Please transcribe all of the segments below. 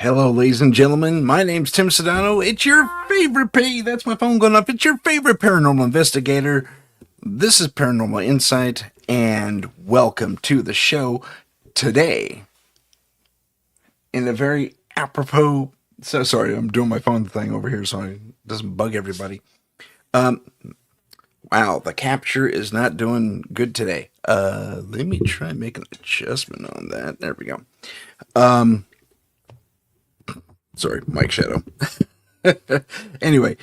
Hello, ladies and gentlemen. My name's Tim Sedano. It's your favorite that's my phone going up. It's your favorite paranormal investigator. This is Paranormal Insight, and welcome to the show today. In a very apropos, so sorry, I'm doing my phone thing over here so it doesn't bug everybody. Wow, the capture is not doing good today. Let me try making an adjustment on that. There we go. Sorry, Mike Shadow. Anyway,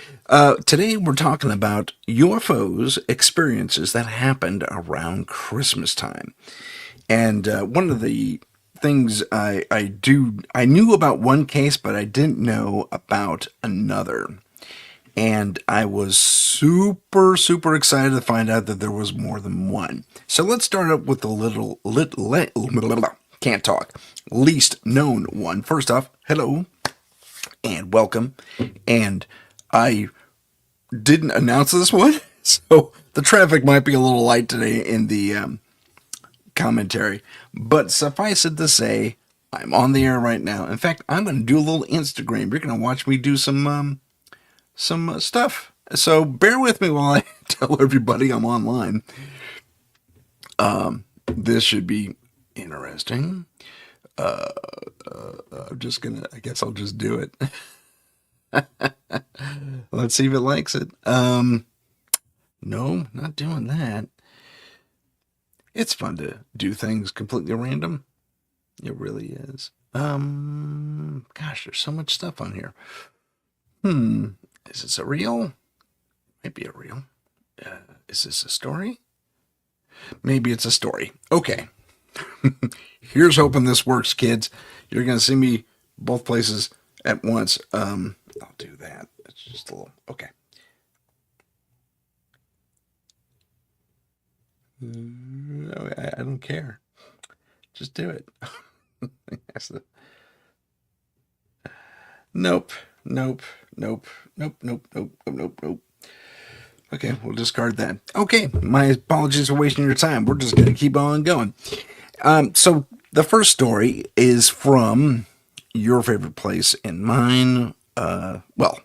today we're talking about UFOs experiences that happened around Christmas time. And one of the things I knew about one case, but I didn't know about another. And I was super excited to find out that there was more than one. So let's start up with the can't talk, least known one. First off, hello and welcome. And I didn't announce this one, so the traffic might be a little light today in the commentary. But suffice it to say, I'm on the air right now. In fact, I'm going to do a little Instagram. You're going to watch me do some stuff. So bear with me while I tell everybody I'm online. This should be interesting. I guess I'll just do it. Let's see if it likes it. No, not doing that. It's fun to do things completely random. It really is. Gosh, there's so much stuff on here. Is this a reel? Might be a reel. Is this a story? Maybe it's a story. Okay. Here's hoping this works, kids. You're going to see me both places at once. I'll do that. It's just a little... Okay. No, I don't care. Just do it. Nope. Okay, we'll discard that. Okay, my apologies for wasting your time. We're just going to keep on going. So the first story is from your favorite place and mine. Well,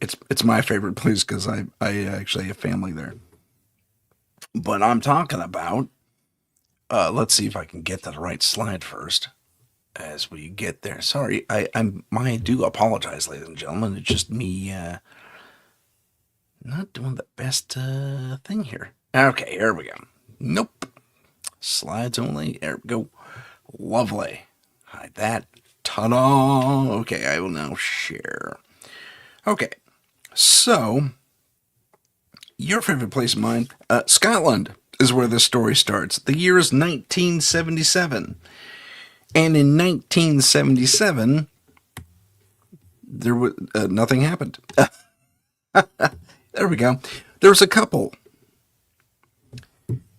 it's my favorite place because I actually have family there. But I'm talking about, let's see if I can get to the right slide first as we get there. Sorry, I do apologize, ladies and gentlemen. It's just me not doing the best thing here. Okay, here we go. Nope. Slides only. There we go. Lovely. Hide that. Ta-da! Okay, I will now share. Okay, so your favorite place of mine, Scotland, is where this story starts. The year is 1977. And in 1977, there was nothing happened. There we go. There was a couple,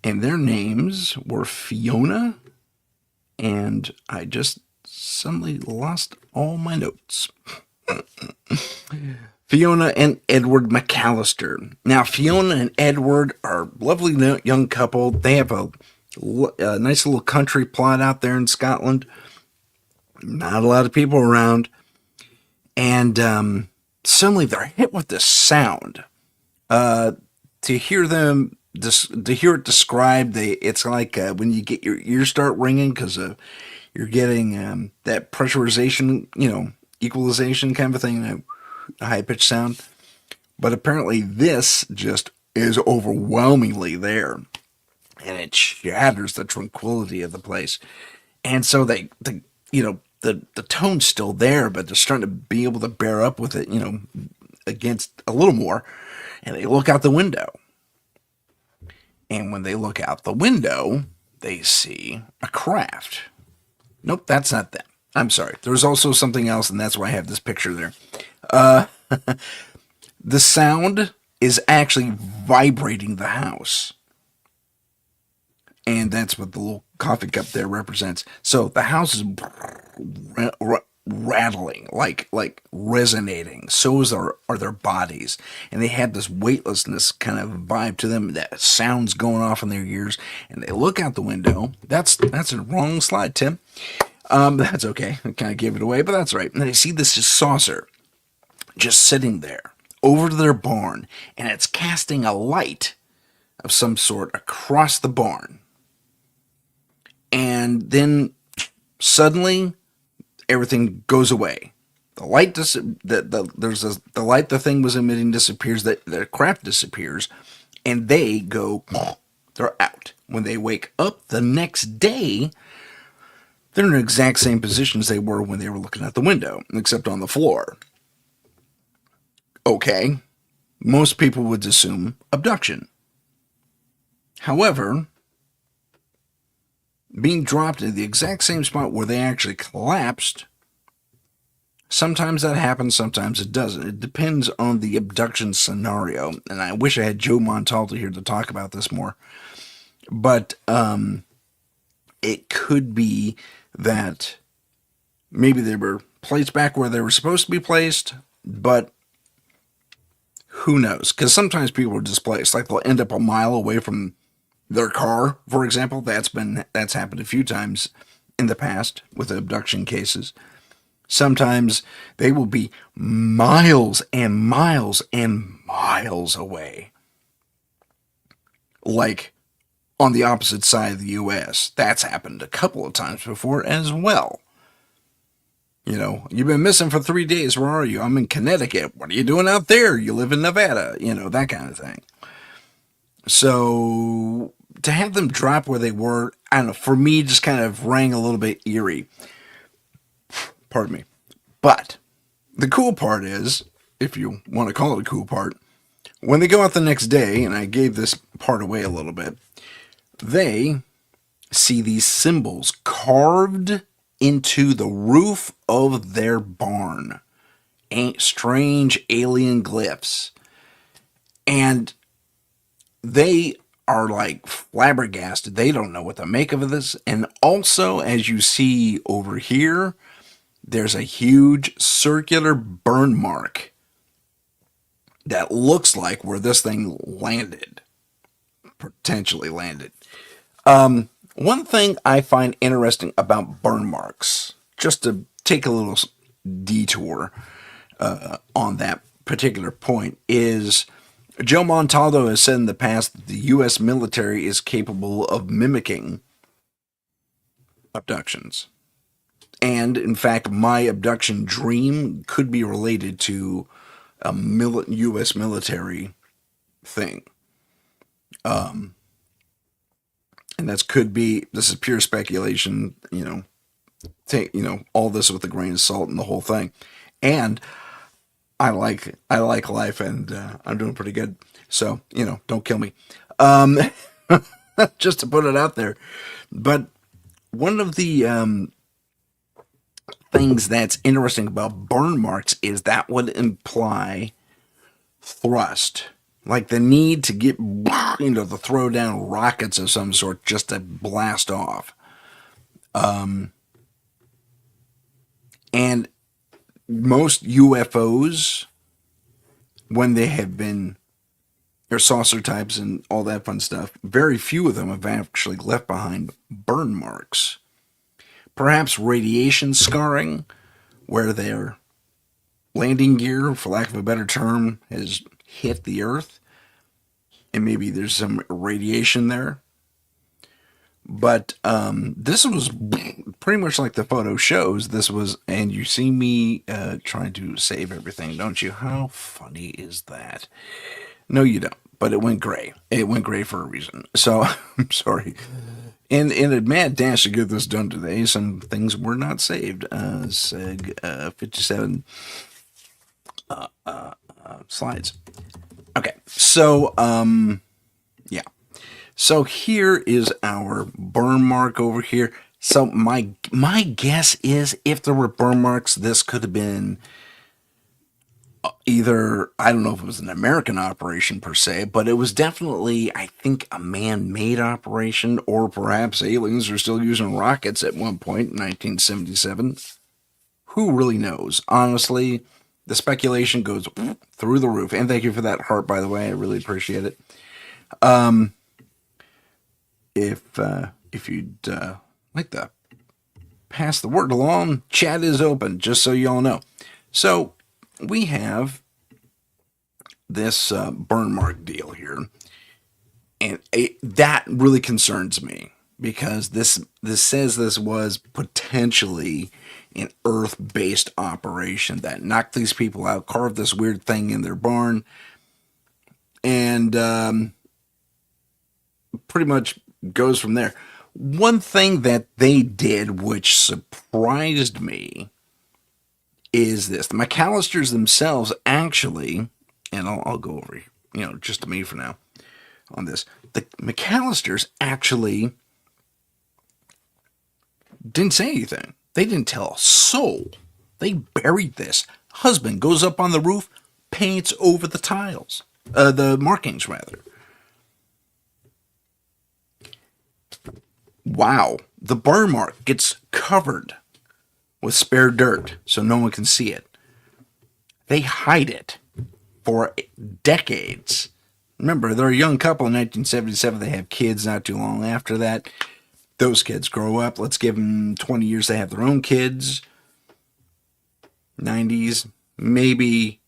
and their names were Fiona, and I just suddenly lost all my notes. Fiona and Edward McAlister. Now, Fiona and Edward are a lovely young couple. They have a nice little country plot out there in Scotland. Not a lot of people around. And suddenly they're hit with this sound. To hear it described, it's like when you get your ears start ringing because you're getting that pressurization, equalization kind of thing, a high-pitched sound. But apparently this just is overwhelmingly there. And it shatters the tranquility of the place. And so the tone's still there, but they're starting to be able to bear up with it, against a little more. And they look out the window. And when they look out the window, they see a craft. Nope, that's not them. I'm sorry. There's also something else, and that's why I have this picture there. The sound is actually vibrating the house. And that's what the little coffee cup there represents. So the house is rattling, like resonating. So are their bodies. And they have this weightlessness kind of vibe to them. That sound's going off in their ears. And they look out the window. That's a wrong slide, Tim. That's okay. I kind of gave it away, but that's right. And they see this saucer just sitting there over to their barn, and it's casting a light of some sort across the barn. And then suddenly everything goes away. The light the light the thing was emitting disappears, the craft disappears, and they're out. When they wake up the next day, they're in the exact same position as they were when they were looking out the window, except on the floor. Okay, most people would assume abduction. However, being dropped in the exact same spot where they actually collapsed, sometimes that happens, sometimes it doesn't. It depends on the abduction scenario. And I wish I had Joe Montalto here to talk about this more. But it could be that maybe they were placed back where they were supposed to be placed, but who knows? Because sometimes people are displaced. Like they'll end up a mile away from their car, for example. That's happened a few times in the past with abduction cases. Sometimes they will be miles and miles and miles away. Like on the opposite side of the U.S. That's happened a couple of times before as well. You know, you've been missing for 3 days. Where are you? I'm in Connecticut. What are you doing out there? You live in Nevada. You know, that kind of thing. So to have them drop where they were, I don't know, for me, just kind of rang a little bit eerie. Pardon me. But the cool part is, if you want to call it a cool part, when they go out the next day, and I gave this part away a little bit, they see these symbols carved into the roof of their barn. Strange alien glyphs. And they are like flabbergasted. They don't know what to make of this. And also, as you see over here, there's a huge circular burn mark that looks like where this thing landed. Potentially landed. One thing I find interesting about burn marks, just to take a little detour on that particular point, is Joe Montalto has said in the past that the U.S. military is capable of mimicking abductions. And, in fact, my abduction dream could be related to a U.S. military thing. And this is pure speculation, take, all this with a grain of salt and the whole thing. And I like life, and I'm doing pretty good. So, don't kill me. Just to put it out there. But one of the things that's interesting about burn marks is that would imply thrust. Like the need to get, to throw down rockets of some sort just to blast off. And most UFOs, when they have been, or saucer types and all that fun stuff, very few of them have actually left behind burn marks. Perhaps radiation scarring, where their landing gear, for lack of a better term, has hit the earth, and maybe there's some radiation there. But this was pretty much like the photo shows. This was, and you see me trying to save everything, don't you? How funny is that? No, you don't. But it went gray. It went gray for a reason. So I'm sorry. In a mad dash to get this done today, some things were not saved. Seg 57 slides. Okay, so yeah. So here is our burn mark over here. So my guess is, if there were burn marks, this could have been either, I don't know if it was an American operation per se, but it was definitely, I think, a man-made operation, or perhaps aliens are still using rockets at one point in 1977. Who really knows? Honestly, the speculation goes through the roof. And thank you for that heart, by the way. I really appreciate it. If you'd like to pass the word along. Chat is open, just so you all know. So we have this burn mark deal here, and that really concerns me because this says this was potentially an Earth-based operation that knocked these people out, carved this weird thing in their barn, and pretty much goes from there. One thing that they did which surprised me is this. The McAlisters themselves actually, and I'll go over, just a minute for now on this. The McAlisters actually didn't say anything. They didn't tell a soul. They buried this. Husband goes up on the roof, paints over the tiles. The markings, rather. Wow. The burn mark gets covered with spare dirt so no one can see it. They hide it for decades. Remember, they're a young couple in 1977. They have kids not too long after that. Those kids grow up. Let's give them 20 years. They have their own kids. 90s, maybe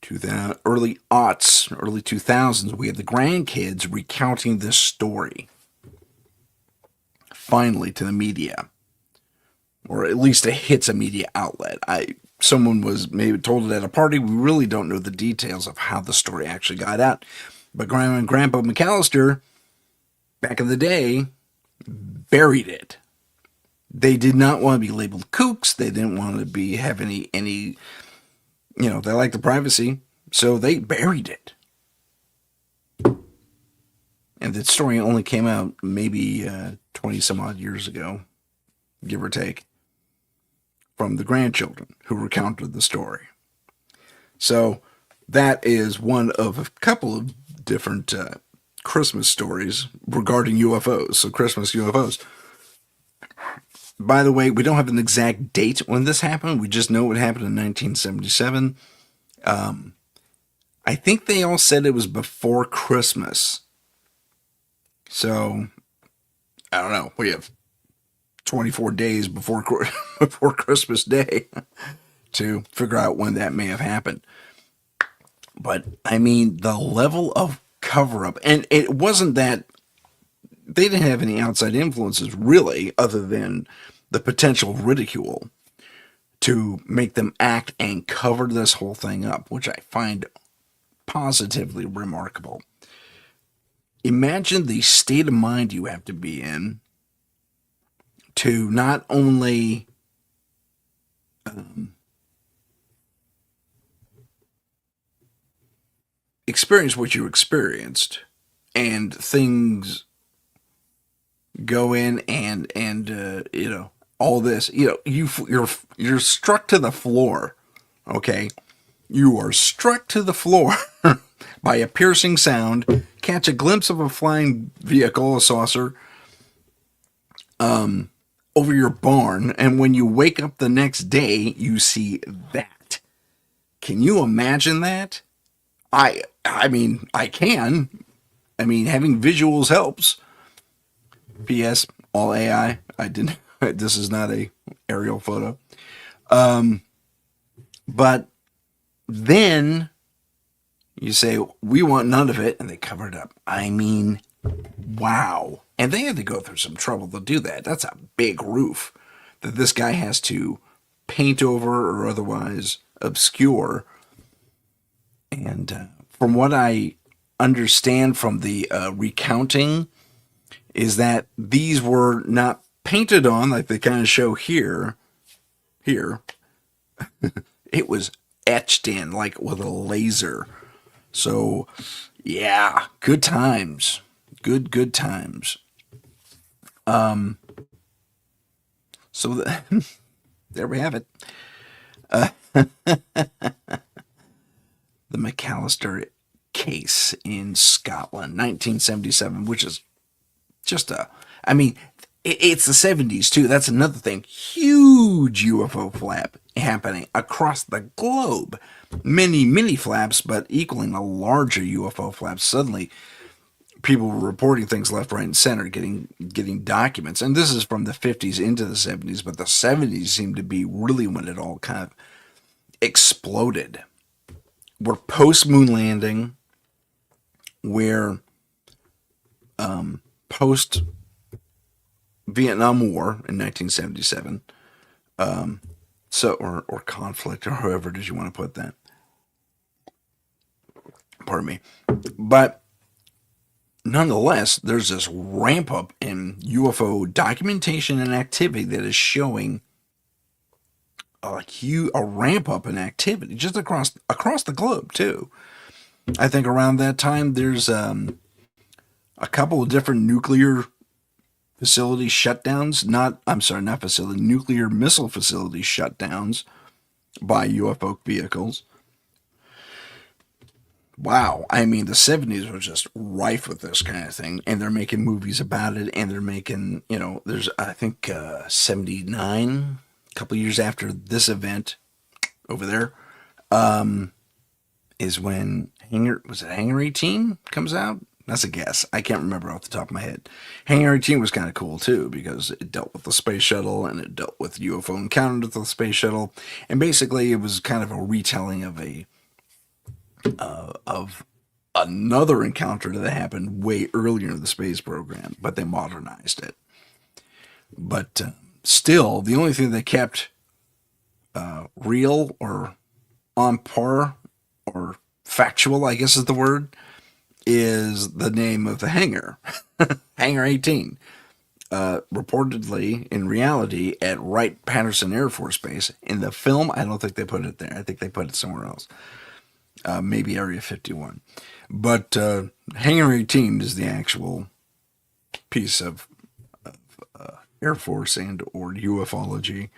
2000, early aughts, early 2000s. We have the grandkids recounting this story. Finally, to the media, or at least it hits a media outlet. Someone was maybe told it at a party. We really don't know the details of how the story actually got out. But Grandma and Grandpa McAlister, back in the day, buried it. They did not want to be labeled kooks. They didn't want to have any, they like the privacy, so they buried it. And the story only came out maybe 20 some odd years ago, give or take, from the grandchildren who recounted the story. So that is one of a couple of different Christmas stories regarding UFOs. So Christmas UFOs. By the way, we don't have an exact date when this happened. We just know it happened in 1977. I think they all said it was before Christmas. So, I don't know. We have 24 days before Christmas Day to figure out when that may have happened. But, I mean, the level of cover-up, and it wasn't that they didn't have any outside influences, really, other than the potential ridicule to make them act and cover this whole thing up, which I find positively remarkable. Imagine the state of mind you have to be in to not only experience what you experienced, and things go in and all this, you're struck to the floor. Okay, you are struck to the floor by a piercing sound, catch a glimpse of a flying vehicle, a saucer, over your barn, and when you wake up the next day, you see that. Can you imagine that? I mean, I can. I mean, having visuals helps. P.S. All AI. I didn't. This is not a aerial photo. But then you say, we want none of it, and they cover it up. I mean, wow. And they had to go through some trouble to do that. That's a big roof that this guy has to paint over or otherwise obscure. And from what I understand from the recounting, is that these were not painted on like they kind of show here. It was etched in like with a laser. So, yeah, good times. Good times. So there we have it. The McAlister case in Scotland, 1977, which is just it's the 70s too. That's another thing. Huge UFO flap happening across the globe. Many flaps, but equaling a larger UFO flap. Suddenly, people were reporting things left, right, and center, getting documents. And this is from the 50s into the 70s, but the 70s seemed to be really when it all kind of exploded. We're post moon landing, we're post Vietnam War in 1977. Or conflict, or however it is you want to put that. Pardon me. But nonetheless, there's this ramp up in UFO documentation and activity that is showing a ramp up in activity just across the globe too. I think around that time there's a couple of different nuclear facility shutdowns. Not facility, nuclear missile facility shutdowns by UFO vehicles. Wow, I mean, the 70s was just rife with this kind of thing, and they're making movies about it, and they're making, there's, I think, 79, a couple years after this event over there, is when Hangar 18 comes out? That's a guess. I can't remember off the top of my head. Hangar 18 was kind of cool, too, because it dealt with the space shuttle, and it dealt with UFO encounters with the space shuttle, and basically it was kind of a retelling of another encounter that happened way earlier in the space program, but they modernized it. But still, the only thing they kept real or on par or factual, I guess is the word, is the name of the hangar, Hangar 18. Reportedly, in reality, at Wright-Patterson Air Force Base. In the film, I don't think they put it there. I think they put it somewhere else. Maybe Area 51. But Hangar 18 is the actual piece of Air Force and or ufology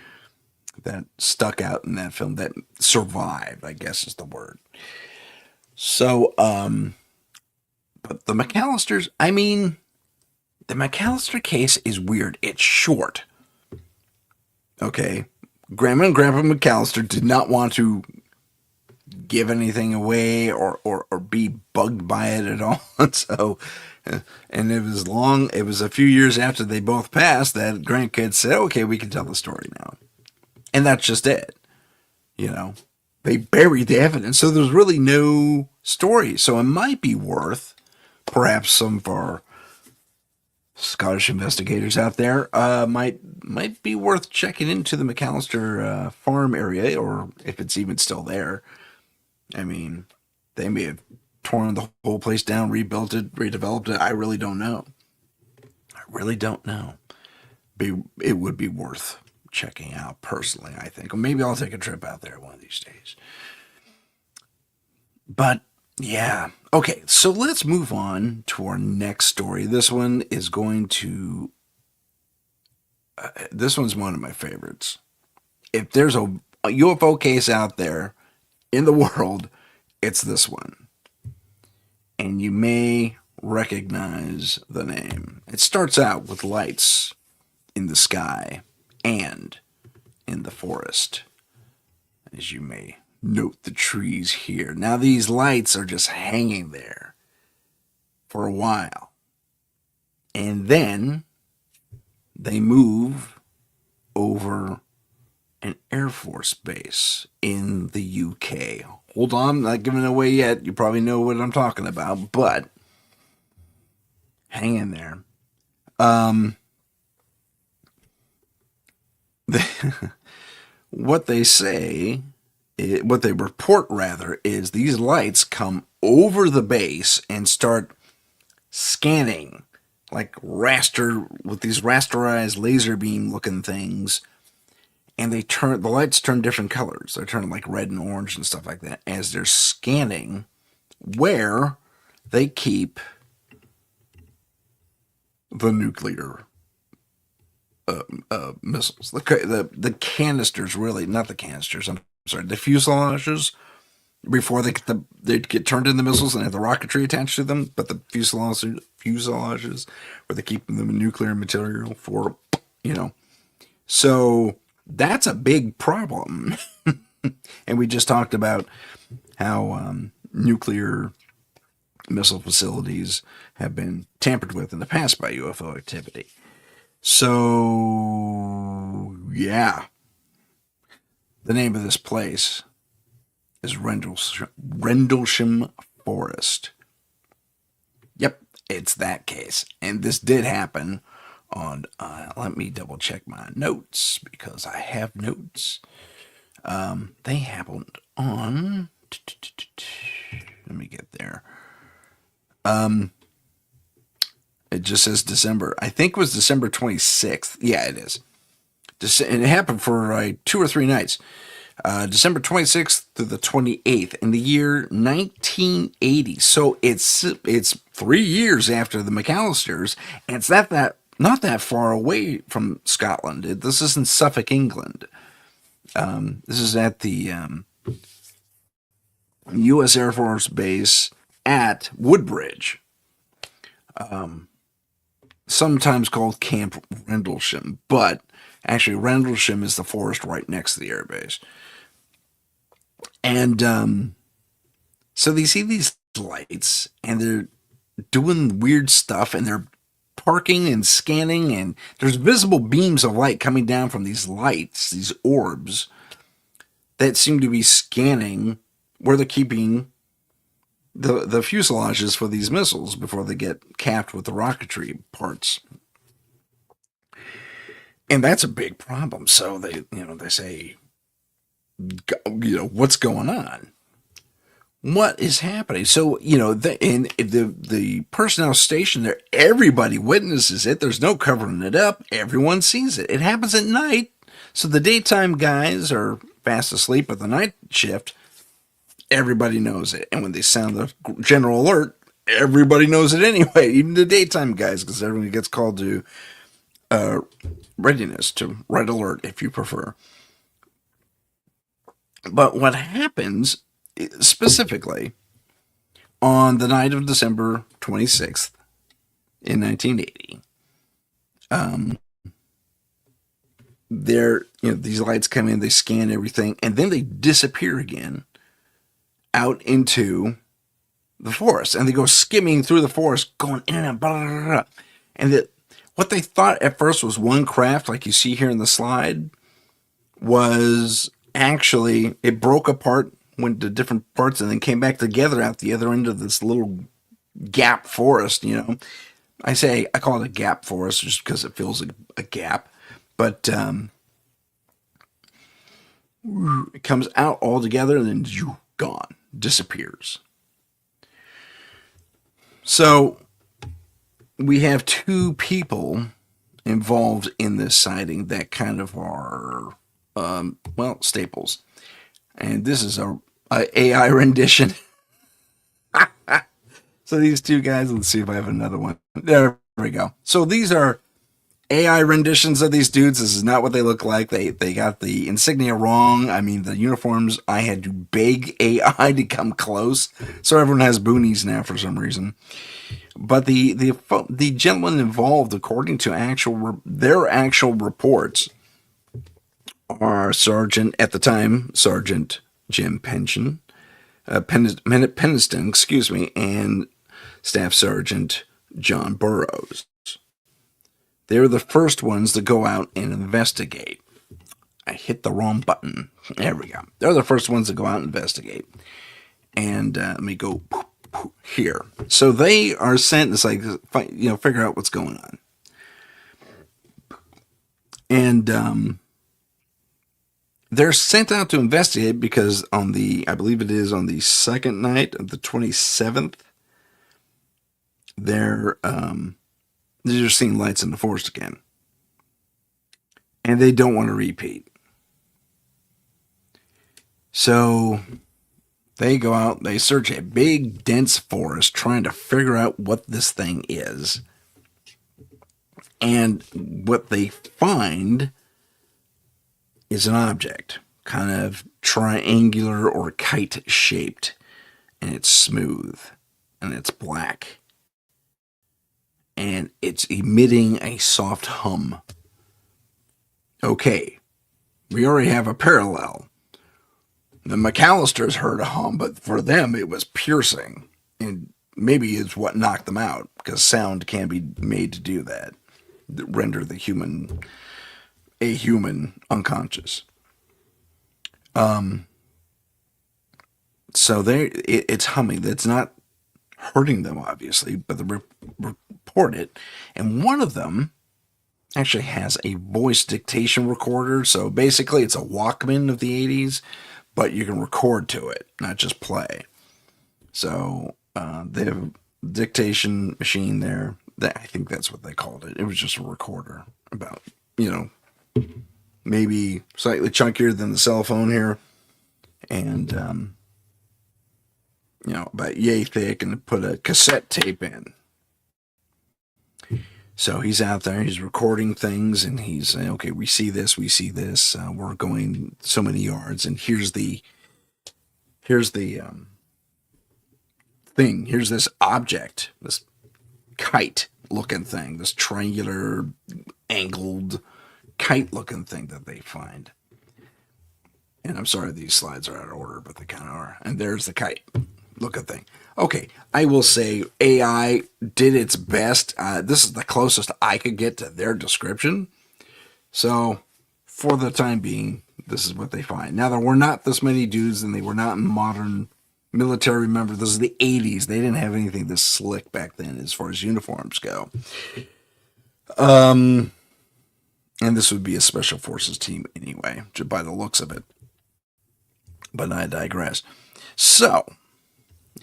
that stuck out in that film, that survived, I guess is the word. So, but the McAlisters, I mean, the McAlister case is weird. It's short. Okay. Grandma and Grandpa McAlister did not want to give anything away or be bugged by it at all. So, and it was a few years after they both passed that grandkids said, okay, we can tell the story now. And that's just it. They buried the evidence. So there's really no story. So it might be worth, perhaps some of our Scottish investigators out there might be worth checking into the McAlister farm area, or if it's even still there. I mean, they may have torn the whole place down, rebuilt it, redeveloped it. I really don't know. It would be worth checking out personally, I think. Or maybe I'll take a trip out there one of these days. But yeah. Okay, so let's move on to our next story. This one is this one's one of my favorites. If there's a UFO case out there in the world, it's this one. And you may recognize the name. It starts out with lights in the sky and in the forest, as you may note the trees here. Now these lights are just hanging there for a while, and then they move over an Air Force base in the UK. Hold on, not giving it away yet. You probably know what I'm talking about, but hang in there. What they report rather, is these lights come over the base and start scanning like with these rasterized laser beam looking things, and the lights turn different colors. They turn like red and orange and stuff like that as they're scanning where they keep the nuclear missiles. The canisters, really, not the canisters. I'm sorry, the fuselages, before they get turned into missiles and have the rocketry attached to them. But the fuselages where they keep the nuclear material for, So that's a big problem. And we just talked about how nuclear missile facilities have been tampered with in the past by UFO activity. So, yeah. The name of this place is Rendlesham Forest. Yep, it's that case. And this did happen on, let me double check my notes because I have notes. They happened on, let me get there. It just says December. I think it was December 26th. Yeah, it is. And it happened for 2 or 3 nights. December 26th through the 28th in the year 1980. So it's 3 years after the McAlisters, and it's not that far away from Scotland. This is in Suffolk, England. This is at the U.S. Air Force Base at Woodbridge, sometimes called Camp Rendlesham, but actually Rendlesham is the forest right next to the airbase. And so they see these lights, and they're doing weird stuff, and they're parking and scanning, and there's visible beams of light coming down from these lights, these orbs, that seem to be scanning where they're keeping the fuselages for these missiles before they get capped with the rocketry parts. And that's a big problem. So they say, what's going on? What is happening? So, the personnel stationed there, everybody witnesses it. There's no covering it up. Everyone sees it. It happens at night. So the daytime guys are fast asleep, but the night shift, everybody knows it. And when they sound the general alert, everybody knows it anyway, even the daytime guys, because everyone gets called to readiness, to red alert, if you prefer. But what happens specifically on the night of December 26th in 1980, these lights come in, they scan everything, and then they disappear again out into the forest, and they go skimming through the forest, going in and out, blah, blah, blah. And what they thought at first was one craft, like you see here in the slide, was actually, it broke apart, went to different parts, and then came back together at the other end of this little gap forest. I call it a gap forest just because it feels like a gap, but it comes out all together and then gone, disappears. So we have 2 people involved in this sighting that kind of are staples, and this is a AI rendition. So these 2 guys, let's see if I have another one. There we go. So these are AI renditions of these dudes. This is not what they look like. They got the insignia wrong. I mean, the uniforms, I had to beg AI to come close. So everyone has boonies now for some reason. But the gentlemen involved, according to their actual reports, are Sergeant Jim Peniston, and Staff Sergeant John Burroughs. They're the first ones to go out and investigate. I hit the wrong button. There we go. They're the first ones to go out and investigate. And let me go here. So they are sent. It's like, figure out what's going on. And they're sent out to investigate because I believe it is on the second night of the 27th, they're just seeing lights in the forest again. And they don't want to repeat. So they go out, they search a big, dense forest trying to figure out what this thing is. And what they find is an object, kind of triangular or kite-shaped, and it's smooth, and it's black, and it's emitting a soft hum. Okay, we already have a parallel. The McAlisters heard a hum, but for them it was piercing, and maybe is what knocked them out, because sound can be made to do that, render a human unconscious. So it's humming. It's not hurting them, obviously, but they report it. And one of them actually has a voice dictation recorder. So basically, it's a Walkman of the 80s, but you can record to it, not just play. So they have a dictation machine there. I think that's what they called it. It was just a recorder, about, maybe slightly chunkier than the cell phone here. And, about yay thick, and put a cassette tape in. So he's out there, he's recording things, and he's saying, okay, we see this, we're going so many yards, and here's the thing, here's this object, this kite looking thing, this triangular angled kite looking thing that they find. And I'm sorry these slides are out of order, but they kind of are. And there's the kite looking thing. Okay, I will say AI did its best. This is the closest I could get to their description. So, for the time being, this is what they find. Now, there were not this many dudes, and they were not in modern military. Remember, this is the 80s. They didn't have anything this slick back then as far as uniforms go. And this would be a special forces team anyway, just by the looks of it. But I digress. So,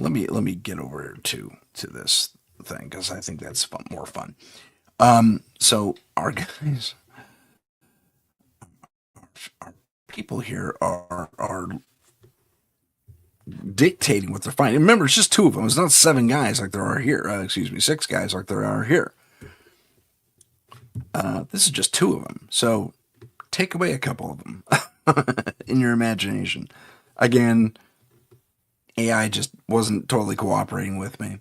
let me get over to this thing, because I think that's more fun. So our guys, our people here are dictating what they're finding. Remember, it's just two of them. It's not 7 guys like there are here. 6 guys like there are here. This is just 2 of them. So take away a couple of them in your imagination. Again, AI just wasn't totally cooperating with me.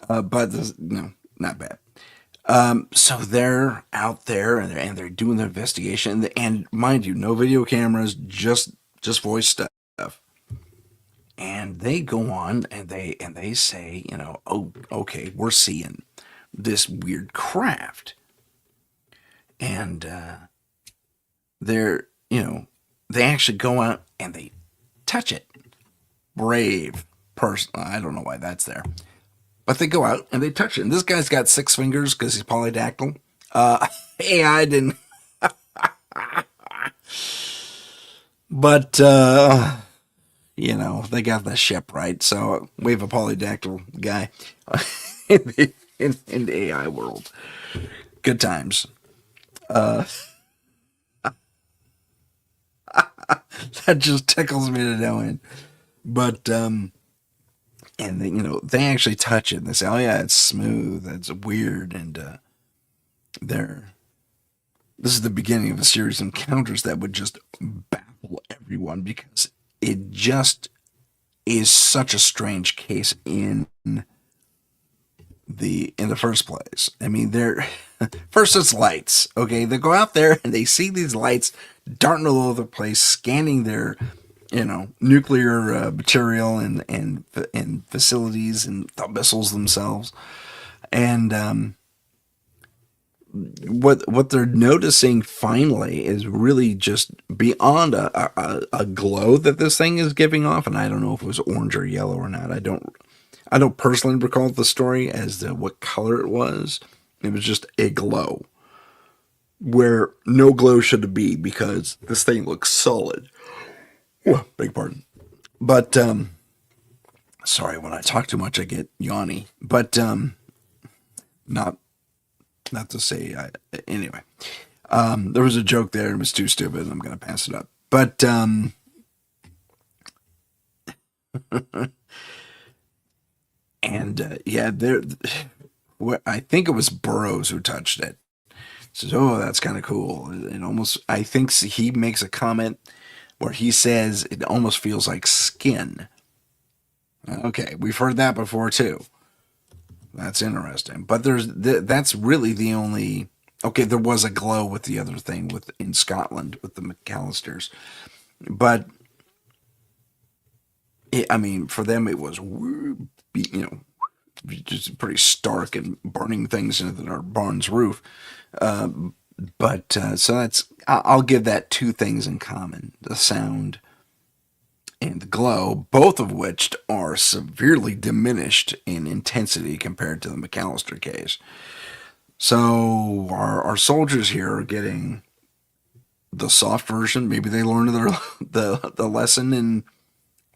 But no, not bad. So they're out there, and they're doing their investigation. And mind you, no video cameras, just voice stuff. And they go on, and they say, oh, okay, we're seeing this weird craft. And they actually go out and they touch it. Brave person. I don't know why that's there. But they go out and they touch it. And this guy's got 6 fingers because he's polydactyl. AI didn't. But, they got the ship right. So we have a polydactyl guy in the AI world. Good times. That just tickles me to no end. But, and they actually touch it, and they say, oh yeah, it's smooth, it's weird, and this is the beginning of a series of encounters that would just baffle everyone, because it just is such a strange case in the first place. I mean, first it's lights, okay? They go out there and they see these lights darting all over the place, scanning their nuclear material and facilities and the missiles themselves. And what they're noticing finally is really just beyond a glow that this thing is giving off. And I don't know if it was orange or yellow or not. I don't personally recall the story as to what color it was. It was just a glow where no glow should be, because this thing looks solid. Oh, beg pardon. But, sorry, when I talk too much, I get yawny. But, not to say, anyway. There was a joke there, it was too stupid, I'm going to pass it up. But, and, yeah, I think it was Burroughs who touched it. Says, oh, that's kind of cool. And almost, I think he makes a comment where he says it almost feels like skin. Okay, we've heard that before too. That's interesting. But that's really the only. Okay, there was a glow with the other thing in Scotland with the McAlisters, but for them it was just pretty stark and burning things into our barn's roof. But so I'll give that two things in common: the sound and the glow, both of which are severely diminished in intensity compared to the McAlister case. So our soldiers here are getting the soft version. Maybe they learned the lesson in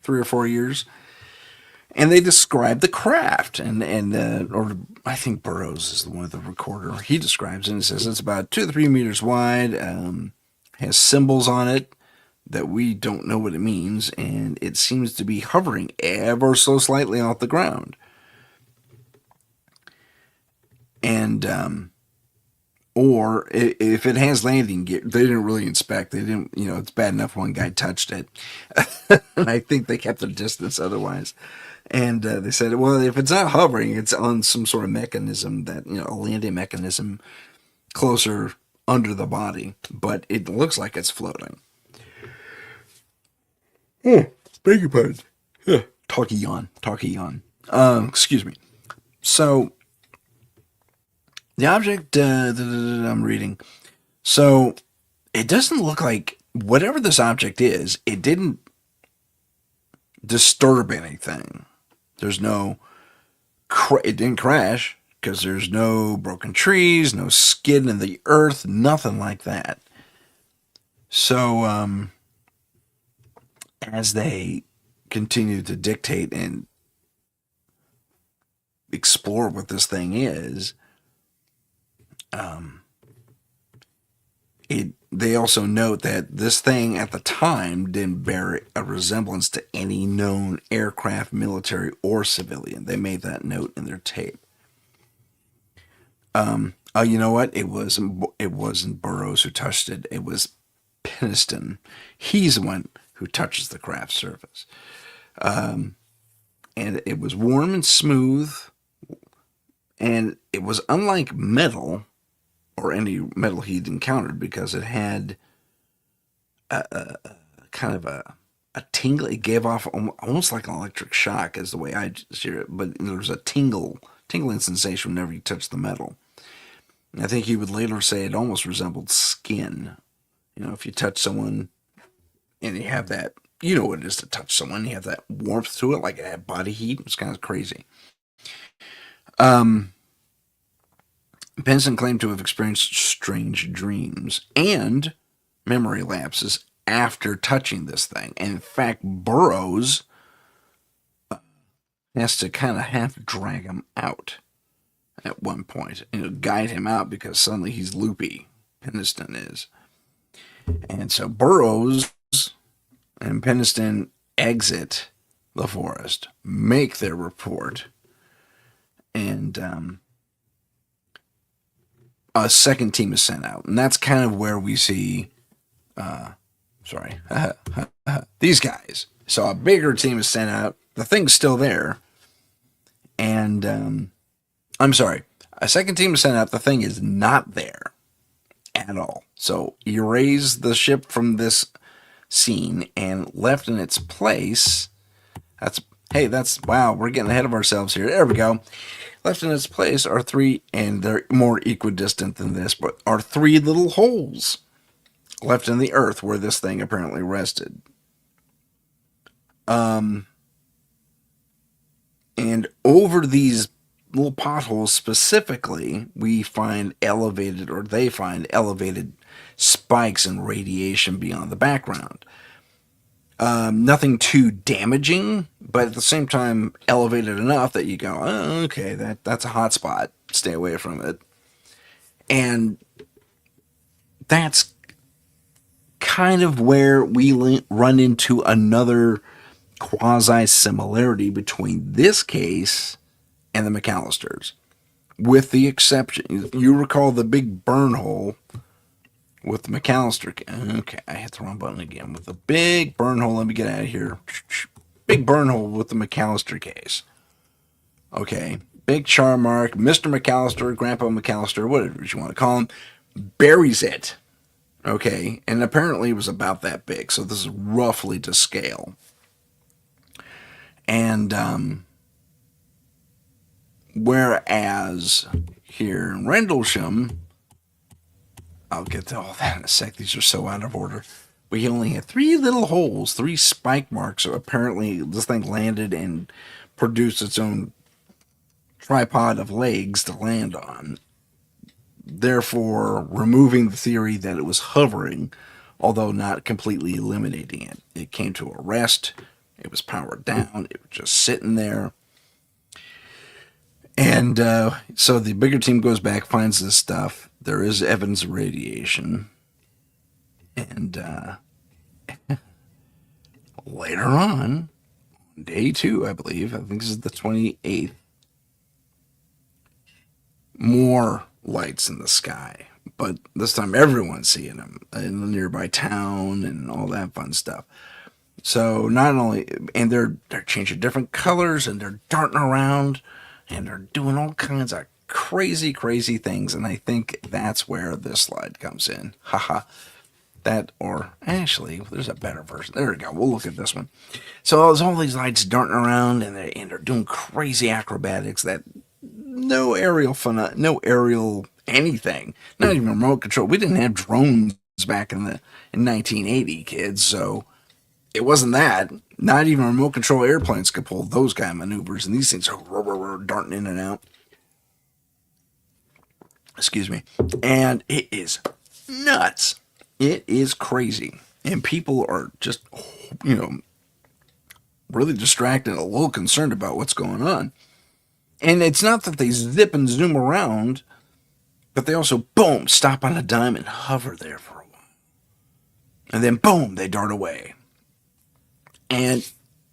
3 or 4 years, and they describe the craft. Or I think Burroughs is the one, the recorder. He describes it and says it's about 2 to 3 meters wide, has symbols on it that we don't know what it means, and it seems to be hovering ever so slightly off the ground. And or if it has landing gear, they didn't really inspect. They didn't, it's bad enough one guy touched it. And I think they kept their distance otherwise. And they said, well, if it's not hovering, it's on some sort of mechanism that, a landing mechanism closer under the body. But it looks like it's floating. Oh, beg your pardon. Talky yawn. Excuse me. So, the object I'm reading. So, it doesn't look like whatever this object is, it didn't disturb anything. There's no, it didn't crash because there's no broken trees, no skid in the earth, nothing like that. So, as they continue to dictate and explore what this thing is, they also note that this thing at the time didn't bear a resemblance to any known aircraft, military, or civilian. They made that note in their tape. You know what? It wasn't Burroughs who touched it. It was Penniston. He's the one who touches the craft surface. And it was warm and smooth, and it was unlike metal or any metal he'd encountered because it had a kind of a tingle. It gave off almost like an electric shock is the way I hear it, but there was a tingling sensation whenever you touched the metal. And I think he would later say it almost resembled skin. If you touch someone and you have that, you know what it is to touch someone, you have that warmth to it, like it had body heat. It's kind of crazy. Benson claimed to have experienced strange dreams and memory lapses after touching this thing. And in fact, Burroughs has to kind of half drag him out at one point, guide him out because suddenly he's loopy. Penniston is. And so Burroughs and Penniston exit the forest, make their report, and a second team is sent out. And that's kind of where we see, these guys. So a bigger team is sent out. The thing's still there. And, I'm sorry, a second team is sent out. The thing is not there at all. So erase the ship from this scene and left in its place. Wow, we're getting ahead of ourselves here. There we go. Left in its place are three, and they're more equidistant than this, but are three little holes left in the earth where this thing apparently rested. And over these little potholes specifically, they find elevated spikes and radiation beyond the background. Nothing too damaging, but at the same time elevated enough that you go, oh, okay, that's a hot spot. Stay away from it. And that's kind of where we run into another quasi-similarity between this case and the McAlisters. With the exception, you recall the big burn hole with the McAlister. Okay, I hit the wrong button again. With the big burn hole, let me get out of here. Big burn hole with the McAlister case. Okay, big char mark. Mr. McAlister, Grandpa McAlister, whatever you want to call him, buries it. Okay, and apparently it was about that big, so this is roughly to scale. And Whereas here in Rendlesham, I'll get to all that in a sec. These are so out of order. We only had three little holes, three spike marks. So apparently, this thing landed and produced its own tripod of legs to land on, therefore removing the theory that it was hovering, although not completely eliminating it. It came to a rest. It was powered down. It was just sitting there. And so the bigger team goes back, finds this stuff. There is evidence of radiation. And later on, day 2, I believe, I think this is the 28th, more lights in the sky. But this time everyone's seeing them in the nearby town and all that fun stuff. So not only, and they're changing different colors and they're darting around and they're doing all kinds of crazy, crazy things. And I think that's where this slide comes in. Haha. That, or actually, there's a better version. There we go. We'll look at this one. So there's all these lights darting around and they're doing crazy acrobatics that no aerial fun, no aerial anything, not even remote control. We didn't have drones back in 1980, kids. So it wasn't that. Not even remote control airplanes could pull those kind of maneuvers, and these things are darting in and out. Excuse me. And it is nuts. It is crazy. And people are just, really distracted and a little concerned about what's going on. And it's not that they zip and zoom around, but they also, boom, stop on a dime and hover there for a while. And then, boom, they dart away. And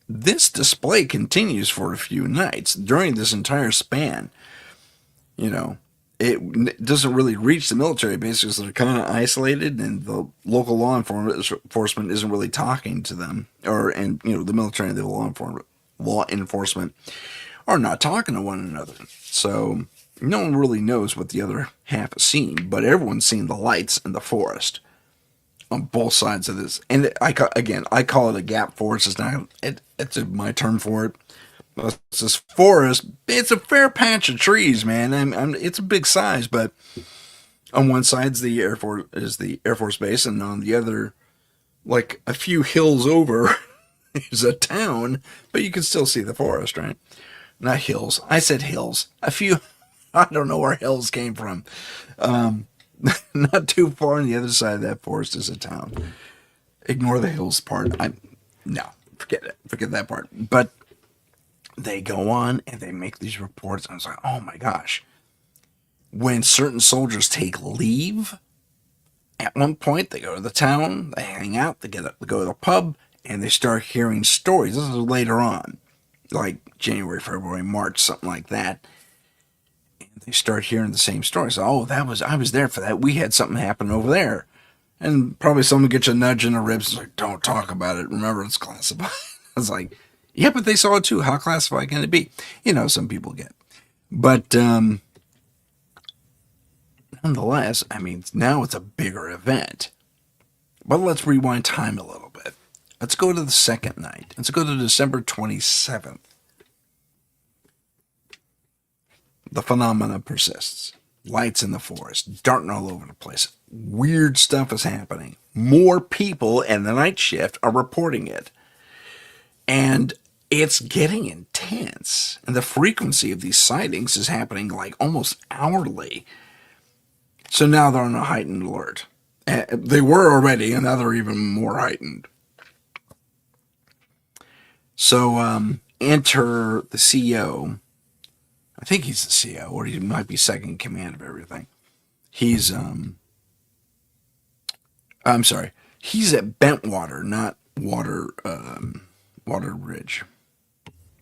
this display continues for a few nights during this entire span. It doesn't really reach the military bases. They're kind of isolated, and the local law enforcement isn't really talking to them, the military and the law enforcement are not talking to one another. So no one really knows what the other half has seen, but everyone's seen the lights in the forest on both sides of this. And I call it a gap forest. It's not. It's my term for it. It's this forest. It's a fair patch of trees, man. It's a big size, but on one side is the Air Force Base, and on the other, like a few hills over, is a town. But you can still see the forest, right? Not hills. I said hills. A few. I don't know where hills came from. Not too far on the other side of that forest is a town. Ignore the hills part. No, forget it. Forget that part. But they go on and they make these reports. I was like, oh my gosh. When certain soldiers take leave, at one point they go to the town, they hang out, they go to the pub, and they start hearing stories. This is later on, like January, February, March, something like that. And they start hearing the same stories. Oh, I was there for that. We had something happen over there. And probably someone gets a nudge in the ribs and like, don't talk about it. Remember, it's classified. I was like, yeah, but they saw it too. How classified can it be? Some people get. But nonetheless, now it's a bigger event. But let's rewind time a little bit. Let's go to the second night. Let's go to December 27th. The phenomena persists. Lights in the forest, darting all over the place. Weird stuff is happening. More people in the night shift are reporting it. And it's getting intense. And the frequency of these sightings is happening like almost hourly. So now they're on a heightened alert. They were already, and now they're even more heightened. So enter the CEO. I think he's the CEO, or he might be second in command of everything. He's, I'm sorry. He's at Bentwater, not Water Ridge.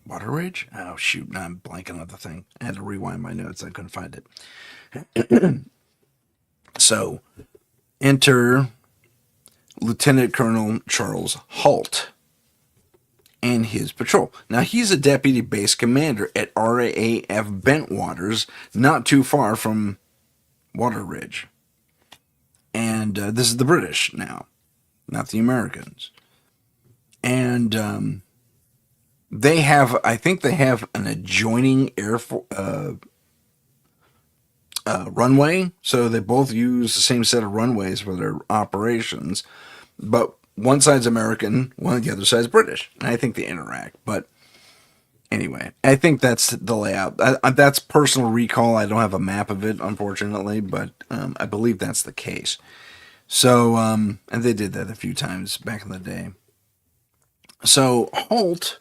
Water Ridge? Oh, shoot. Now I'm blanking on the thing. I had to rewind my notes. I couldn't find it. So, enter Lieutenant Colonel Charles Halt and his patrol. Now, he's a deputy base commander at RAF Bentwaters, not too far from Water Ridge. And this is the British now, not the Americans. And They have, I think they have an adjoining runway, so they both use the same set of runways for their operations. But one side's American, the other side's British, and I think they interact. But anyway, I think that's the layout. That's personal recall. I don't have a map of it, unfortunately, but I believe that's the case. So, and they did that a few times back in the day. So Holt,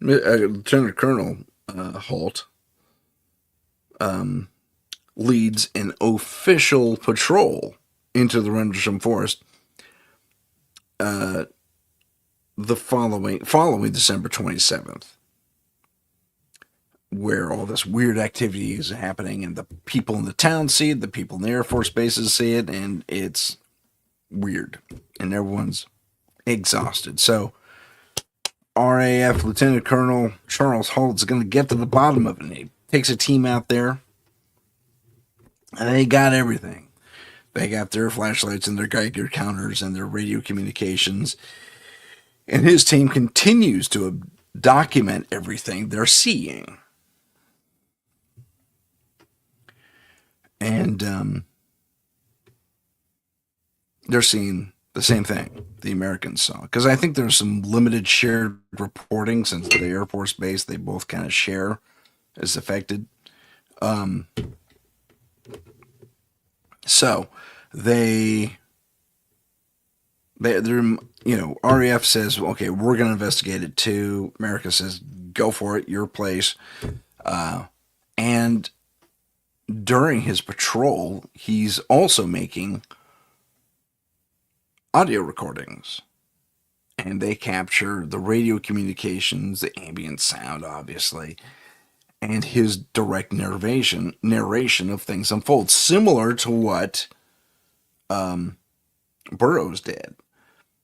Lieutenant Colonel Holt, leads an official patrol into the Rendlesham Forest the following December 27th, where all this weird activity is happening, and the people in the town see it, the people in the Air Force bases see it, and it's weird, and everyone's exhausted. So RAF Lieutenant Colonel Charles Holt is going to get to the bottom of it. And he takes a team out there, and they got everything. They got their flashlights and their Geiger counters and their radio communications. And his team continues to document everything they're seeing. And they're seeing the same thing the Americans saw. Because I think there's some limited shared reporting, since the Air Force Base, they both kind of share is affected. So they're, RAF says, okay, we're going to investigate it too. America says, go for it, your place. And during his patrol, he's also making audio recordings. And they capture the radio communications, the ambient sound, obviously, and his direct narration of things unfold, similar to what Burroughs did,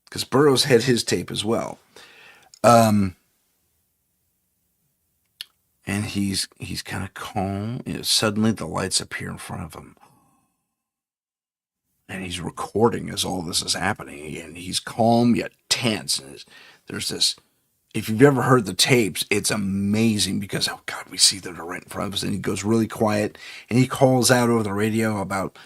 because Burroughs had his tape as well. And he's kind of calm. Suddenly the lights appear in front of him, and he's recording as all this is happening, and he's calm yet tense. And there's this, if you've ever heard the tapes, it's amazing, because, oh God, we see them right in front of us. And he goes really quiet, and he calls out over the radio about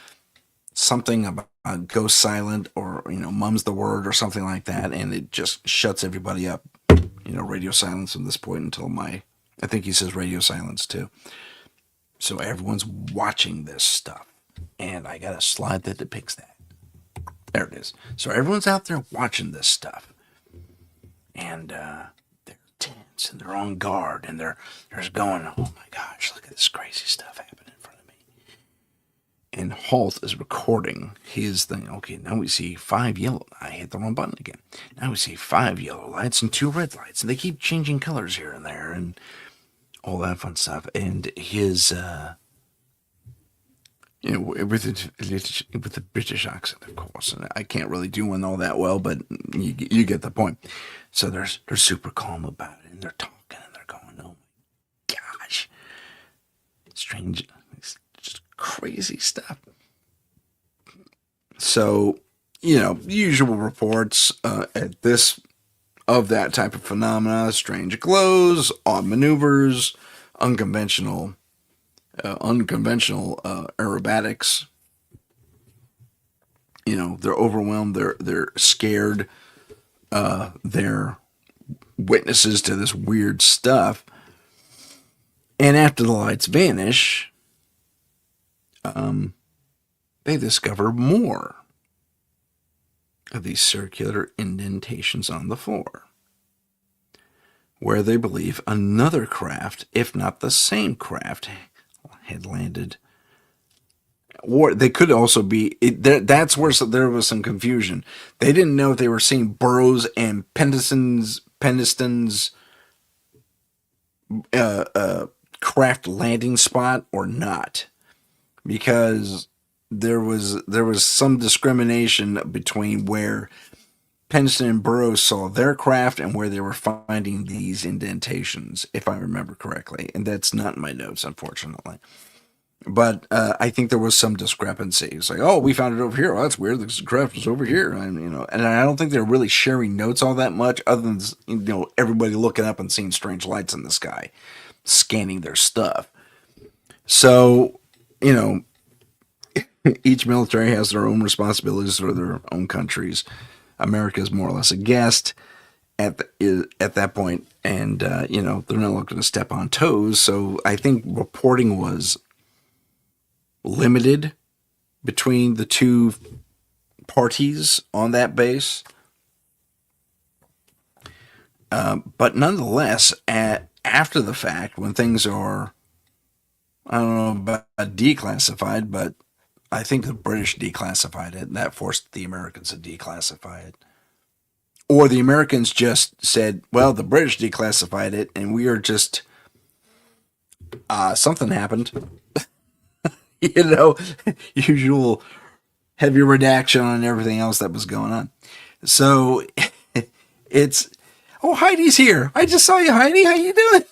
something about goes silent, or, mum's the word or something like that. And it just shuts everybody up, radio silence from this point until I think he says radio silence too. So everyone's watching this stuff. And I got a slide that depicts that. There it is. So everyone's out there watching this stuff. And they're tense, and they're on guard, and they're going, oh my gosh, look at this crazy stuff happening in front of me. And Holt is recording his thing. Okay, now we see 5 yellow. I hit the wrong button again. Now we see 5 yellow lights and 2 red lights. And they keep changing colors here and there and all that fun stuff. And his, with the British accent, of course. And I can't really do one all that well, but you get the point. So they're super calm about it, and they're talking, and they're going, oh my gosh. Strange, just crazy stuff. So, usual reports at this of that type of phenomena: strange glows, odd maneuvers, unconventional aerobatics. They're overwhelmed. They're scared. They're witnesses to this weird stuff. And after the lights vanish, they discover more of these circular indentations on the floor, where they believe another craft, if not the same craft, had landed. Or they could also be, that's where there was some confusion. They didn't know if they were seeing Burroughs and Pendleton's craft landing spot or not, because there was some discrimination between where Pendleton and Burroughs saw their craft and where they were finding these indentations, if I remember correctly. And that's not in my notes, unfortunately. But I think there was some discrepancy. It's like, oh, we found it over here. Oh, that's weird. The craft was over here, and and I don't think they're really sharing notes all that much, other than everybody looking up and seeing strange lights in the sky, scanning their stuff. So, you know, each military has their own responsibilities for their own countries. America is more or less a guest at that point, and they're not looking to step on toes. So I think reporting was limited between the two parties on that base. But nonetheless, after the fact, when things are, I don't know about declassified, but I think the British declassified it, and that forced the Americans to declassify it. Or the Americans just said, well, the British declassified it, and we are just, something happened. you know, Usual heavy redaction on everything else that was going on. So it's, oh, Heidi's here. I just saw you, Heidi. How you doing?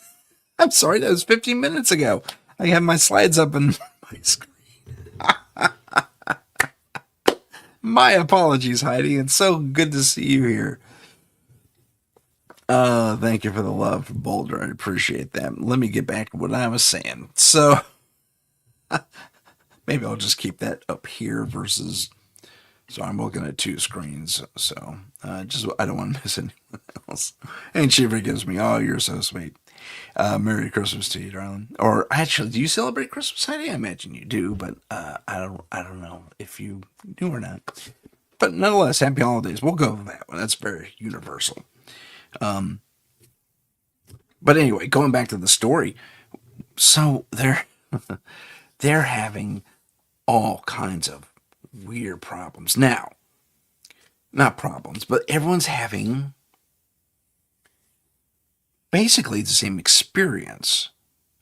I'm sorry, that was 15 minutes ago. I have my slides up on my screen. My apologies, Heidi. It's so good to see you here. Thank you for the love for Boulder. I appreciate that. Let me get back to what I was saying. So maybe I'll just keep that up here versus. So I'm looking at two screens. So just I don't want to miss anyone else. And she forgives me. Oh, you're so sweet. Merry Christmas to you, darling. Or actually, do you celebrate Christmas, Heidi? I imagine you do, but I don't know if you do or not. But nonetheless, happy holidays. We'll go with that one. That's very universal. But anyway, going back to the story, so they're having all kinds of weird problems now. Not problems, but everyone's having basically the same experience.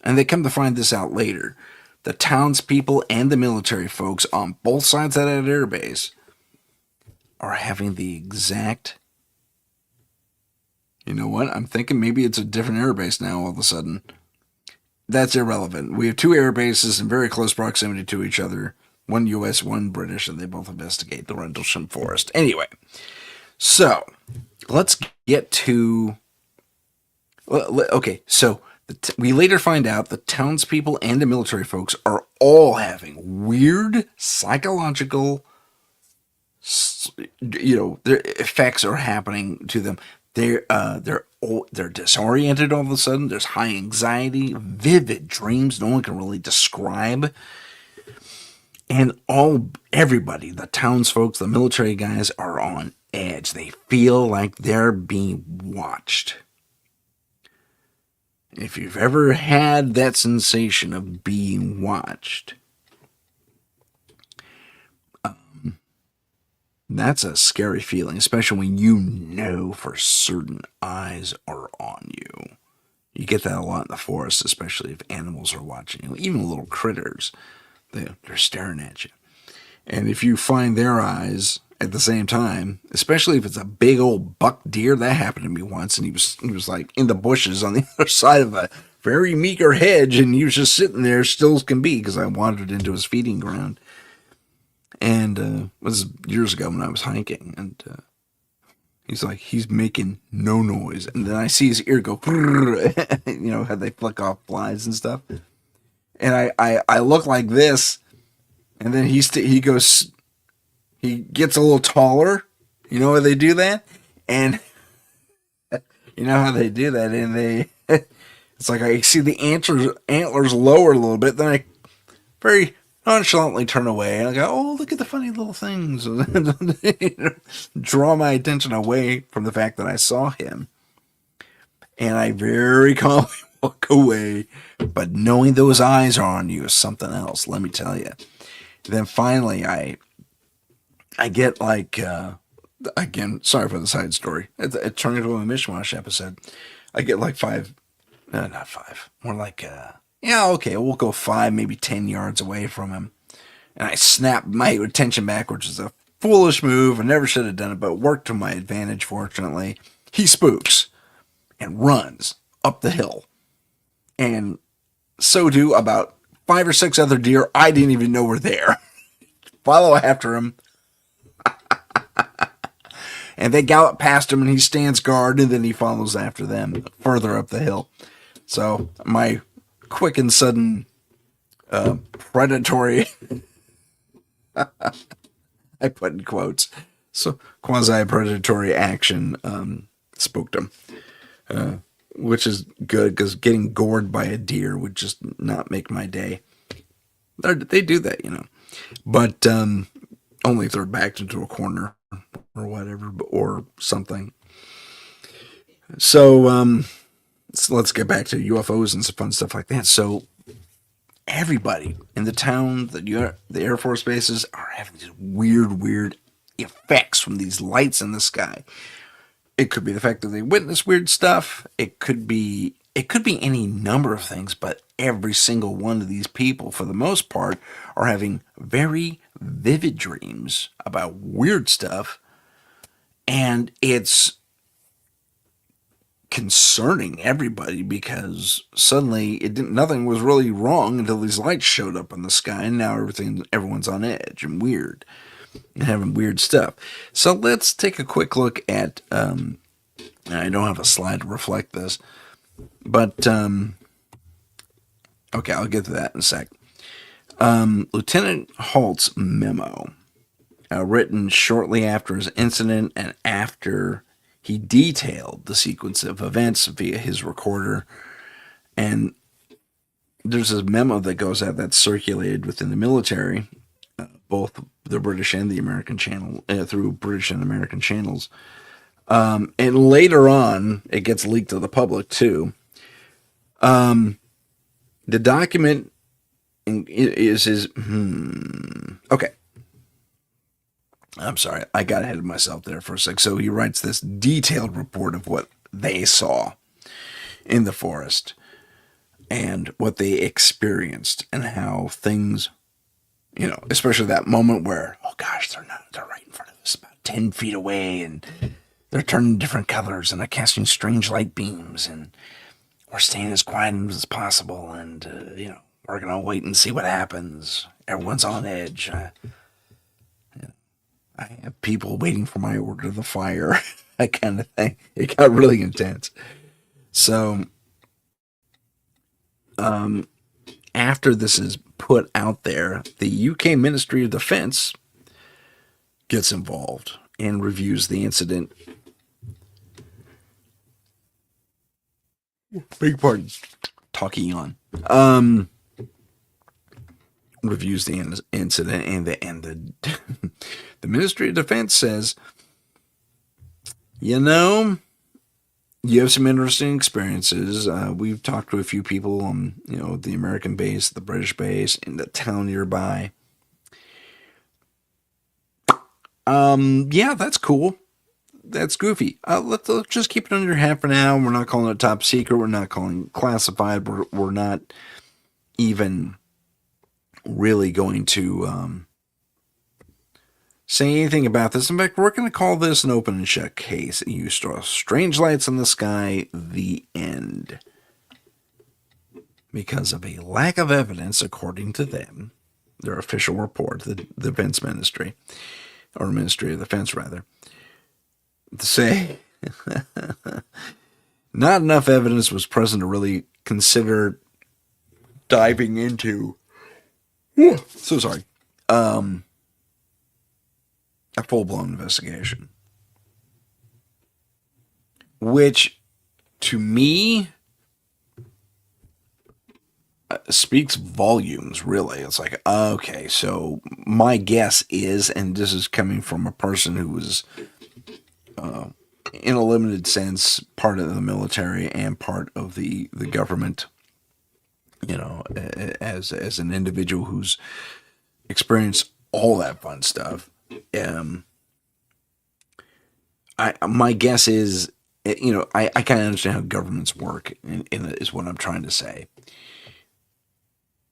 And they come to find this out later. The townspeople and the military folks on both sides of that airbase are having the exact. You know what? I'm thinking maybe it's a different airbase now all of a sudden. That's irrelevant. We have two air bases in very close proximity to each other. One U.S., one British, and they both investigate the Rendlesham Forest. Anyway, so let's get to. Okay, so we later find out the townspeople and the military folks are all having weird psychological, their effects are happening to them. They're disoriented all of a sudden. There's high anxiety, vivid dreams no one can really describe. And everybody, the townsfolk, the military guys, are on edge. They feel like they're being watched. If you've ever had that sensation of being watched, that's a scary feeling, especially when you know for certain eyes are on you. You get that a lot in the forest, especially if animals are watching you, even little critters. They're staring at you. And if you find their eyes at the same time, especially if it's a big old buck deer, that happened to me once, and he was like in the bushes on the other side of a very meager hedge, and he was just sitting there still as can be because I wandered into his feeding ground. And it was years ago when I was hiking, and he's making no noise, and then I see his ear go, how they flick off flies and stuff. And I look like this, and then he goes, he gets a little taller. You know how they do that? And you know how they do that, and it's like I see the antlers lower a little bit, then I very nonchalantly turn away, and I go, oh, look at the funny little things. Draw my attention away from the fact that I saw him. And I very calmly walk away. But knowing those eyes are on you is something else, let me tell you. Then finally, I get like, again, sorry for the side story. It turned into a mishmash episode. I get like not five, more like, yeah, okay, we'll go 5, maybe 10 yards away from him. And I snap my attention back, which is a foolish move. I never should have done it, but it worked to my advantage, fortunately. He spooks and runs up the hill. And so do about 5 or 6 other deer I didn't even know were there. Follow after him. And they gallop past him, and he stands guard, and then he follows after them further up the hill. So my quick and sudden predatory, I put in quotes, so quasi-predatory action spooked him. Which is good, because getting gored by a deer would just not make my day. They do that, But only if they're backed into a corner or whatever, or something. So let's get back to UFOs and some fun stuff like that. So everybody in the town, the Air Force bases, are having these weird effects from these lights in the sky. It could be the fact that they witness weird stuff. It could be any number of things, but every single one of these people, for the most part, are having very vivid dreams about weird stuff. And it's concerning everybody, because suddenly nothing was really wrong until these lights showed up in the sky, and now everyone's on edge and weird. And having weird stuff. So let's take a quick look at, I don't have a slide to reflect this, but, okay, I'll get to that in a sec. Lieutenant Halt's memo, written shortly after his incident and after he detailed the sequence of events via his recorder. And there's a memo that goes out that's circulated within the military, both the British and the American channel, through British and American channels. And later on, it gets leaked to the public too. The document is okay. I'm sorry, I got ahead of myself there for a sec. So he writes this detailed report of what they saw in the forest and what they experienced, and how things, especially that moment where, oh gosh, they're right in front of us, about 10 feet away, and they're turning different colors, and they're casting strange light beams, and we're staying as quiet as possible, and, we're going to wait and see what happens. Everyone's on edge. I have people waiting for my order to fire, that kind of thing. It got really intense. So, after this is put out there, the UK Ministry of Defence gets involved and reviews the incident. Big pardon, talking on. Reviews the incident, and the the Ministry of Defense says, you have some interesting experiences. We've talked to a few people on, the American base, the British base, in the town nearby. Yeah, that's cool. That's goofy. Let's just keep it under your hat for now. We're not calling it top secret. We're not calling it classified. We're not even really going to say anything about this. In fact, we're going to call this an open and shut case. You saw strange lights in the sky, the end. Because of a lack of evidence, according to them, their official report, the Defense Ministry, or Ministry of Defense, rather, to say not enough evidence was present to really consider diving into, so sorry, a full-blown investigation. Which, to me, speaks volumes, really. It's like, okay, so my guess is, and this is coming from a person who was, in a limited sense, part of the military and part of the government, as an individual who's experienced all that fun stuff. My guess is, I kind of understand how governments work, is what I'm trying to say.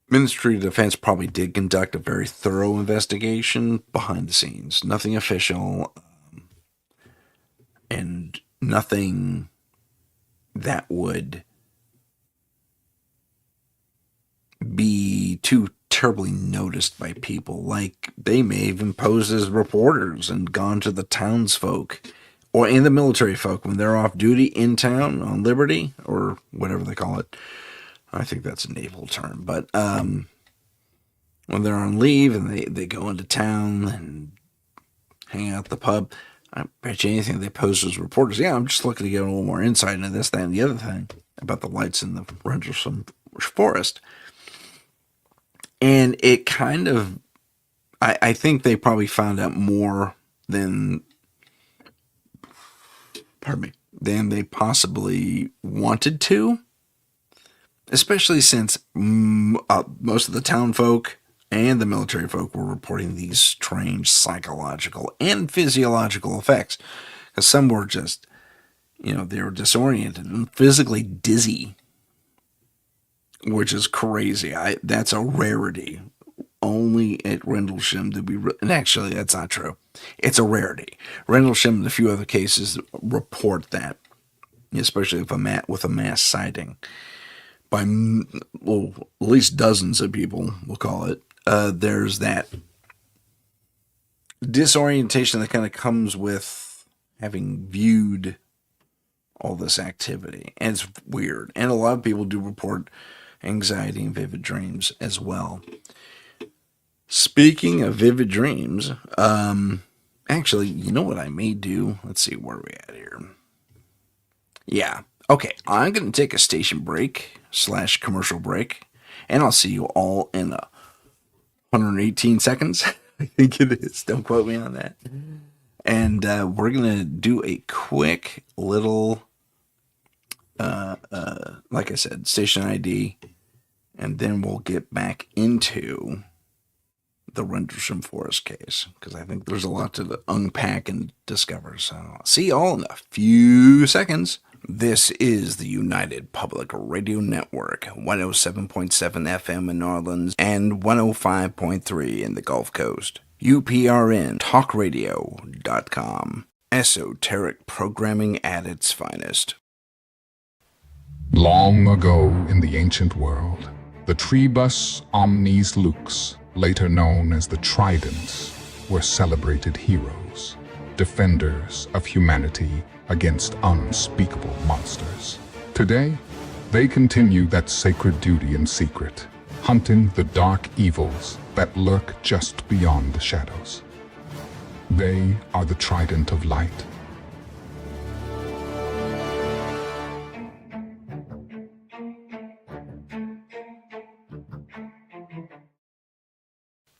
Ministry of Defense probably did conduct a very thorough investigation behind the scenes. Nothing official, and nothing that would be be too terribly noticed by people. Like, they may have even posed as reporters and gone to the townsfolk or in the military folk when they're off duty in town on liberty or whatever they call it. I think that's a naval term, but when they're on leave and they go into town and hang out at the pub, I bet you anything they pose as reporters. Yeah, I'm just looking to get a little more insight into this, that, and the other thing about the lights in the Rendlesham forest. And it kind of, I think they probably found out more than, than they possibly wanted to. Especially since most of the town folk and the military folk were reporting these strange psychological and physiological effects. Because some were just, they were disoriented and physically dizzy, which is crazy. That's a rarity. Only at Rendlesham did we, and actually that's not true. It's a rarity. Rendlesham and a few other cases report that, especially with a mass sighting. By, well, at least dozens of people, we'll call it, there's that disorientation that kind of comes with having viewed all this activity. And it's weird. And a lot of people do report anxiety and vivid dreams as well. Speaking of vivid dreams, actually, you know what I may do? Let's see, where are we at here? Yeah. Okay, I'm going to take a station break / commercial break, and I'll see you all in 118 seconds. I think it is. Don't quote me on that. And we're going to do a quick little, like I said, station ID, and then we'll get back into the Rendlesham Forest case, because I think there's a lot to unpack and discover. So I'll see you all in a few seconds. This is the United Public Radio Network, 107.7 FM in New Orleans and 105.3 in the Gulf Coast. UPRN talkradio.com. Esoteric programming at its finest. Long ago in the ancient world, the Tribus Omnis Lux, later known as the Tridents, were celebrated heroes, defenders of humanity against unspeakable monsters. Today, they continue that sacred duty in secret, hunting the dark evils that lurk just beyond the shadows. They are the Trident of Light.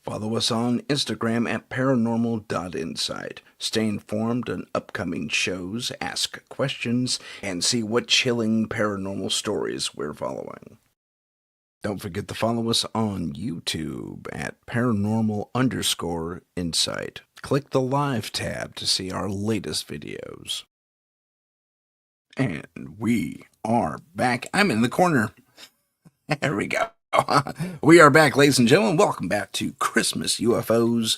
Follow us on Instagram at paranormal.insight. Stay informed on upcoming shows, ask questions, and see what chilling paranormal stories we're following. Don't forget to follow us on YouTube at paranormal_insight. Click the live tab to see our latest videos. And we are back. I'm in the corner. There we go. We are back, ladies and gentlemen. Welcome back to Christmas UFOs,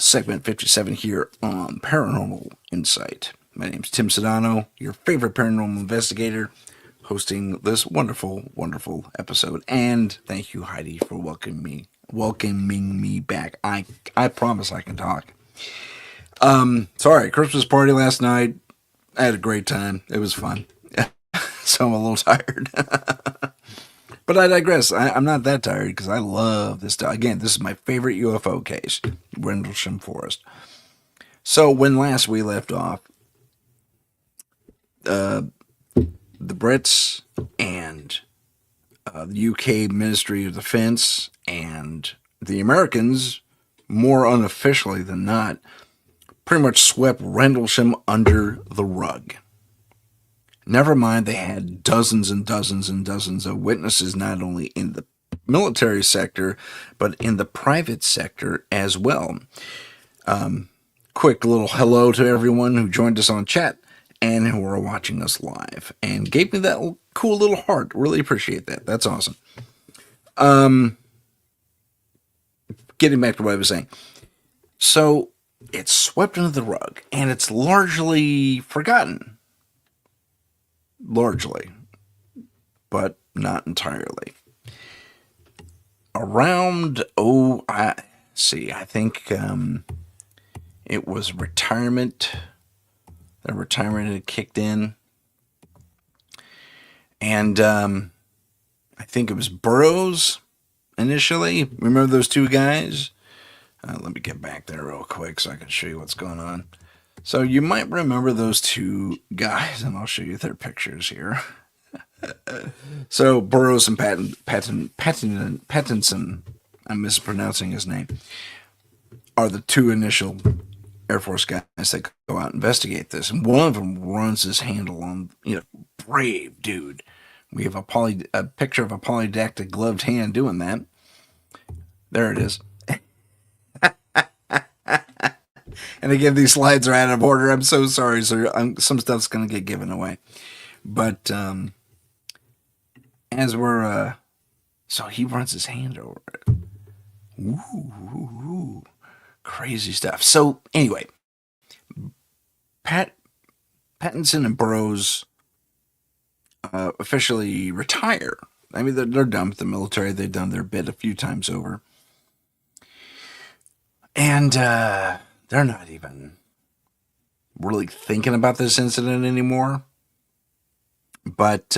segment 57 here on Paranormal Insight. My name's Tim Sedano, your favorite paranormal investigator, hosting this wonderful, wonderful episode. And thank you, Heidi, for welcoming me back. I promise I can talk. Sorry, Christmas party last night. I had a great time. It was fun. So I'm a little tired. But I digress. I'm not that tired because I love this. Again, this is my favorite UFO case, Rendlesham Forest. So when last we left off, the Brits and the UK Ministry of Defense and the Americans, more unofficially than not, pretty much swept Rendlesham under the rug. Never mind, they had dozens and dozens and dozens of witnesses, not only in the military sector, but in the private sector as well. Quick little hello to everyone who joined us on chat and who are watching us live and gave me that cool little heart. Really appreciate that. That's awesome. Getting back to what I was saying. So it's swept under the rug and it's largely forgotten. Largely, but not entirely. around, I think it was retirement. The retirement had kicked in. And I think it was Burroughs initially. Remember those two guys? Let me get back there real quick so I can show you what's going on. So you might remember those two guys, and I'll show you their pictures here. So Burroughs and Pattinson, I'm mispronouncing his name, are the two initial Air Force guys that go out and investigate this. And one of them runs his handle on, brave dude. We have a picture of a polydactyl gloved hand doing that. There it is. And again, these slides are out of order. I'm so sorry, sir. Some stuff's going to get given away. But as we're... so he runs his hand over it. Ooh, crazy stuff. So anyway, Pattinson and Burroughs officially retire. I mean, they're done with the military. They've done their bit a few times over. And they're not even really thinking about this incident anymore. But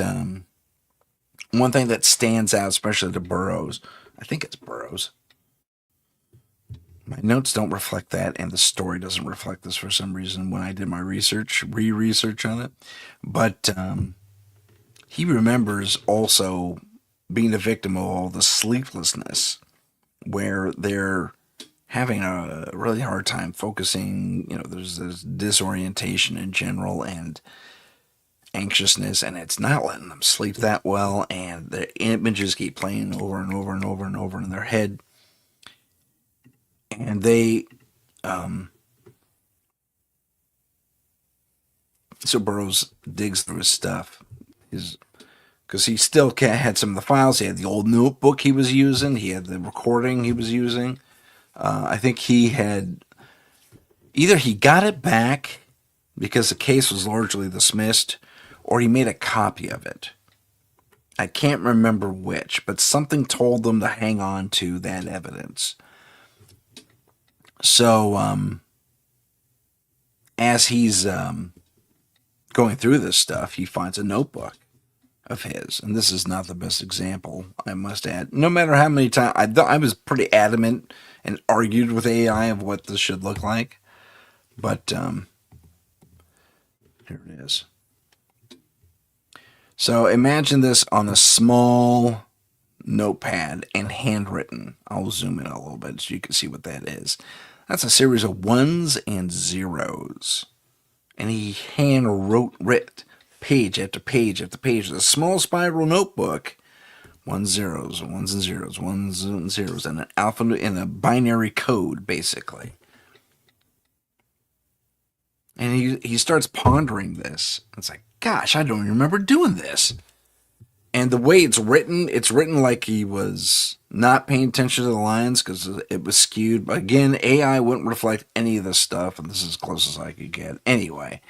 one thing that stands out, especially to Burroughs, I think it's Burroughs. My notes don't reflect that, and the story doesn't reflect this for some reason when I did my re-research on it. But he remembers also being a victim of all the sleeplessness, where they're having a really hard time focusing. There's this disorientation in general and anxiousness, and it's not letting them sleep that well, and the images keep playing over and over and over and over in their head. And they, so Burroughs digs through his stuff, because he still had some of the files. He had the old notebook he was using. He had the recording he was using. I think he had, either he got it back because the case was largely dismissed, or he made a copy of it. I can't remember which, but something told them to hang on to that evidence. So, as he's going through this stuff, he finds a notebook of his. And this is not the best example, I must add. No matter how many times, I was pretty adamant and argued with AI of what this should look like. But here it is. So imagine this on a small notepad and handwritten. I'll zoom in a little bit so you can see what that is. That's a series of ones and zeros. And he hand wrote page after page after page with a small spiral notebook. Ones, zeros, ones and zeros, ones and zeros, and an alphabet in a binary code, basically. And he starts pondering this. It's like, gosh, I don't even remember doing this. And the way it's written like he was not paying attention to the lines because it was skewed. But again, AI wouldn't reflect any of this stuff, and this is as close as I could get. Anyway,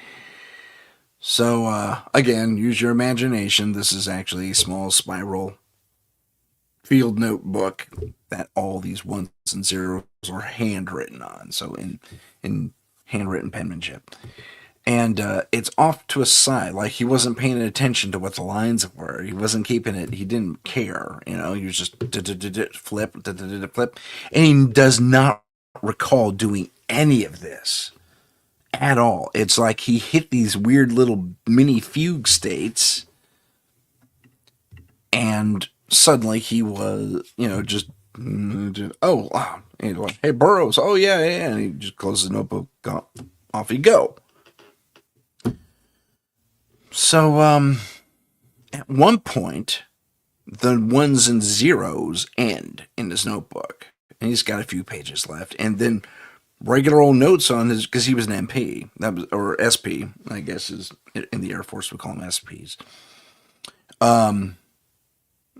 so again, use your imagination. This is actually a small spiral field notebook that all these ones and zeros are handwritten on. So in handwritten penmanship. And it's off to a side, like he wasn't paying attention to what the lines were. He wasn't keeping it. He didn't care, He was just flip, flip. And he does not recall doing any of this at all. It's like he hit these weird little mini fugue states, and suddenly he was, just, hey, Burroughs, oh, yeah, and he just closes the notebook, off he go. So, at one point, the ones and zeros end in his notebook, and he's got a few pages left, and then regular old notes on his, because he was an MP, or SP, I guess is in the Air Force we call them SPs.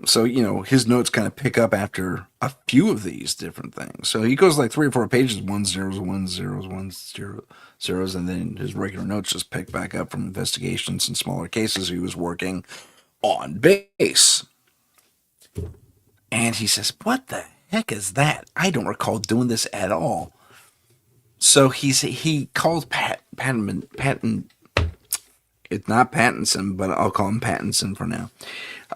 So, his notes kind of pick up after a few of these different things. So he goes like 3 or 4 pages, 1 zeros, 1 zeros, 1 zeros, and then his regular notes just pick back up from investigations and smaller cases he was working on base. And he says, what the heck is that? I don't recall doing this at all. So he calls Patton. It's not Pattinson, but I'll call him Pattinson for now.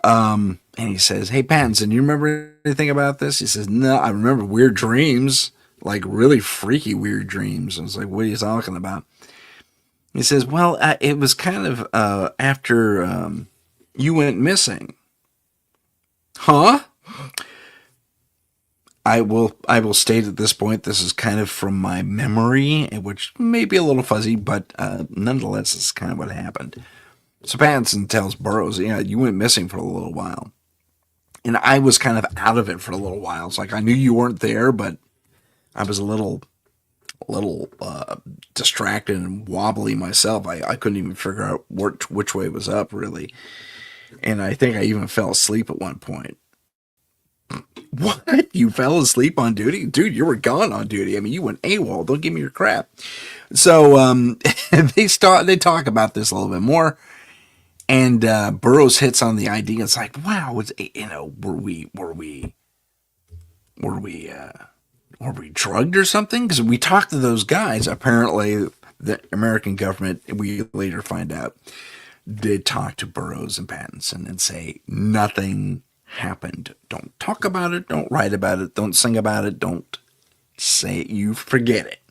And he says, hey, Pattinson, you remember anything about this? He says, no, I remember weird dreams, like really freaky weird dreams. I was like, what are you talking about? He says, well, it was kind of after you went missing. Huh? I will state at this point, this is kind of from my memory, which may be a little fuzzy, but nonetheless, this is kind of what happened. So Pattinson tells Burroughs, yeah, you went missing for a little while. And I was kind of out of it for a little while. It's like I knew you weren't there, but I was a little distracted and wobbly myself. I couldn't even figure out which way was up, really. And I think I even fell asleep at one point. What? You fell asleep on duty? Dude, you were gone on duty. I mean, you went AWOL. Don't give me your crap. So they talk about this a little bit more. And Burroughs hits on the idea. It's like, wow, were we drugged or something? Because we talked to those guys. Apparently, the American government, we later find out, did talk to Burroughs and Pattinson and say nothing happened. Don't talk about it. Don't write about it. Don't sing about it. Don't say it. You forget it.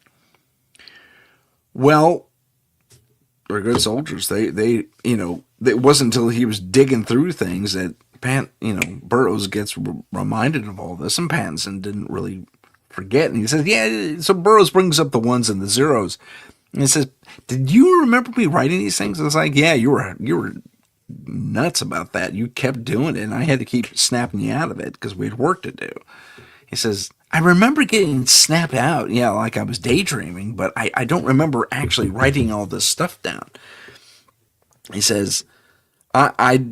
Well, they're good soldiers. They it wasn't until he was digging through things that Burroughs gets reminded of all this, and Pattinson didn't really forget. And he says, yeah, so Burroughs brings up the ones and the zeros. And he says, did you remember me writing these things? I was like, yeah, you were nuts about that. You kept doing it, and I had to keep snapping you out of it because we had work to do. He says, I remember getting snapped out, yeah, like I was daydreaming, but I don't remember actually writing all this stuff down. He says, I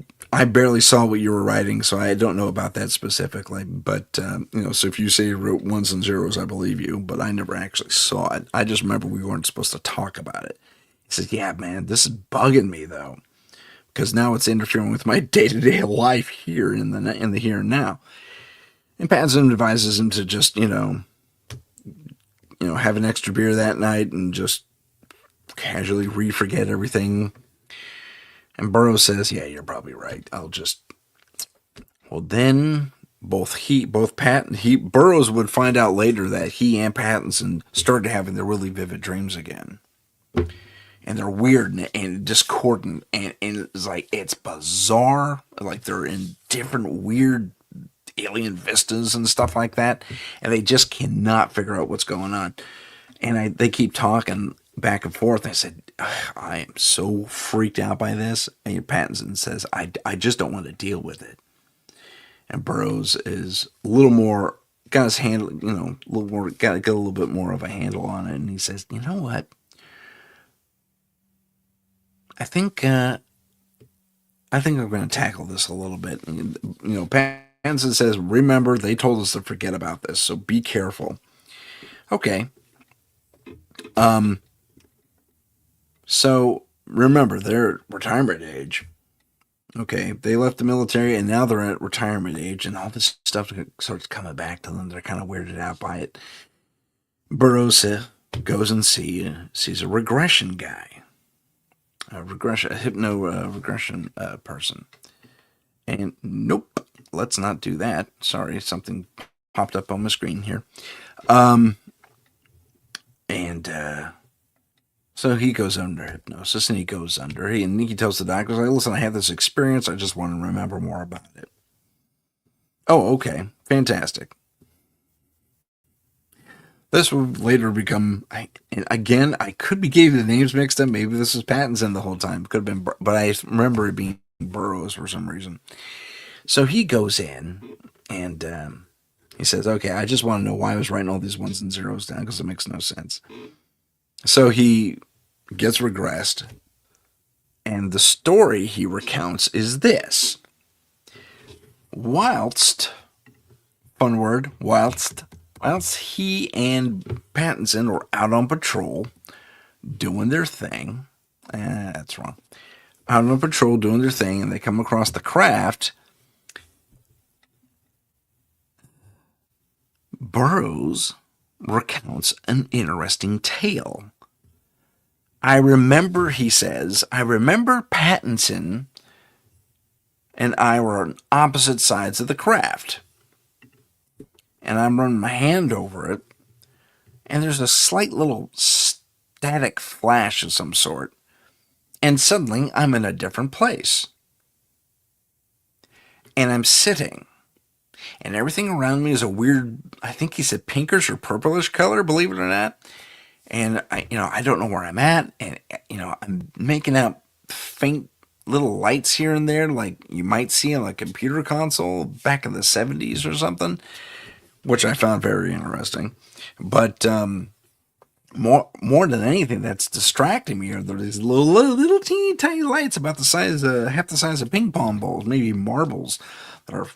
barely saw what you were writing, so I don't know about that specifically. But, so if you say you wrote ones and zeros, I believe you, but I never actually saw it. I just remember we weren't supposed to talk about it. He says, yeah, man, this is bugging me, though, because now it's interfering with my day-to-day life here in the here and now. And Pattinson advises him to just, have an extra beer that night and just casually re-forget everything. And Burroughs says, yeah, you're probably right. Well, then Burroughs would find out later that he and Pattinson started having their really vivid dreams again. And they're weird and discordant. And it's like, it's bizarre. Like they're in different weird alien vistas and stuff like that. And they just cannot figure out what's going on. And they keep talking back and forth. I said, I am so freaked out by this. And Pattinson says, I just don't want to deal with it. And Burroughs is a little more, got his handle, a little more, got to get a little bit more of a handle on it. And he says, you know what? I think I'm going to tackle this a little bit. And, Pattinson says, remember, they told us to forget about this, so be careful. Okay. So remember, they're retirement age. Okay, they left the military and now they're at retirement age, and all this stuff starts coming back to them. They're kind of weirded out by it. Burroughs goes and sees a regression guy, a hypno regression person, and nope, let's not do that. Sorry, something popped up on my screen here. So he goes under hypnosis, and he tells the doctors, like, listen, I had this experience. I just want to remember more about it. Oh, okay. Fantastic. This will later become, I could be getting the names mixed up. Maybe this was Pattinson the whole time. Could have been, but I remember it being Burroughs for some reason. So he goes in, and he says, okay, I just want to know why I was writing all these ones and zeros down, because it makes no sense. So he gets regressed, and the story he recounts is this. Whilst he and Pattinson were out on patrol doing their thing, that's wrong, out on patrol doing their thing, and they come across the craft, Burroughs recounts an interesting tale. I remember, he says, I remember Pattinson and I were on opposite sides of the craft. And I'm running my hand over it, and there's a slight little static flash of some sort. And suddenly I'm in a different place. And I'm sitting. And everything around me is a weird, I think he said pinkish or purplish color, believe it or not. And I don't know where I'm at. And, I'm making out faint little lights here and there, like you might see on a computer console back in the 70s or something, which I found very interesting. But more than anything that's distracting me are these little teeny tiny lights about the size of half the size of ping pong balls, maybe marbles, that are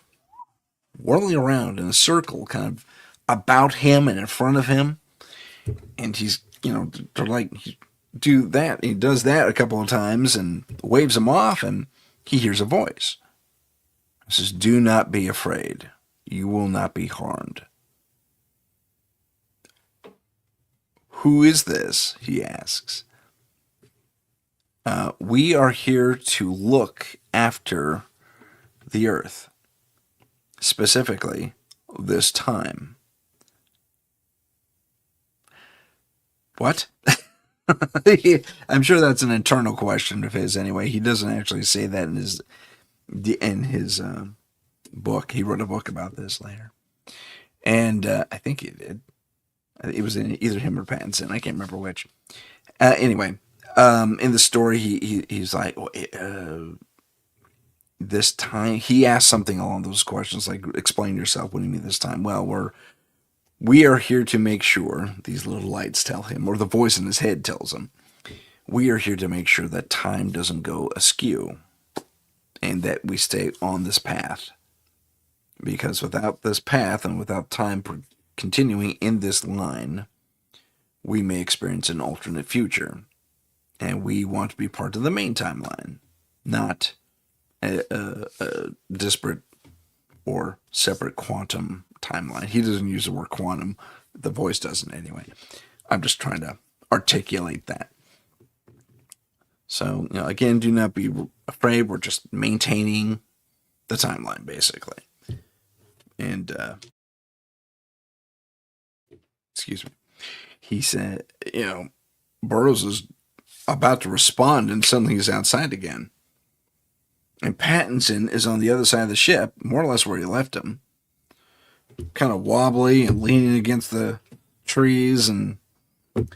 whirling around in a circle, kind of about him and in front of him. And he's, they're like, do that. He does that a couple of times and waves them off, and he hears a voice. It says, "Do not be afraid. You will not be harmed." "Who is this?" he asks. "We are here to look after the earth, specifically this time." What? I'm sure that's an internal question of his anyway. He doesn't actually say that in his book. He wrote a book about this later. And I think he did. It was in either him or Pattinson. I can't remember which. Anyway, in the story, he's like, this time, he asked something along those questions, like, explain yourself. What do you mean this time? Well, we are here to make sure, these little lights tell him, or the voice in his head tells him, we are here to make sure that time doesn't go askew and that we stay on this path. Because without this path and without time continuing in this line, we may experience an alternate future. And we want to be part of the main timeline, not a disparate or separate quantum timeline. He doesn't use the word quantum. The voice doesn't anyway. I'm just trying to articulate that. So, again, do not be afraid. We're just maintaining the timeline, basically. And, excuse me. He said, Burroughs is about to respond and suddenly he's outside again. And Pattinson is on the other side of the ship, more or less where he left him. Kind of wobbly and leaning against the trees. And,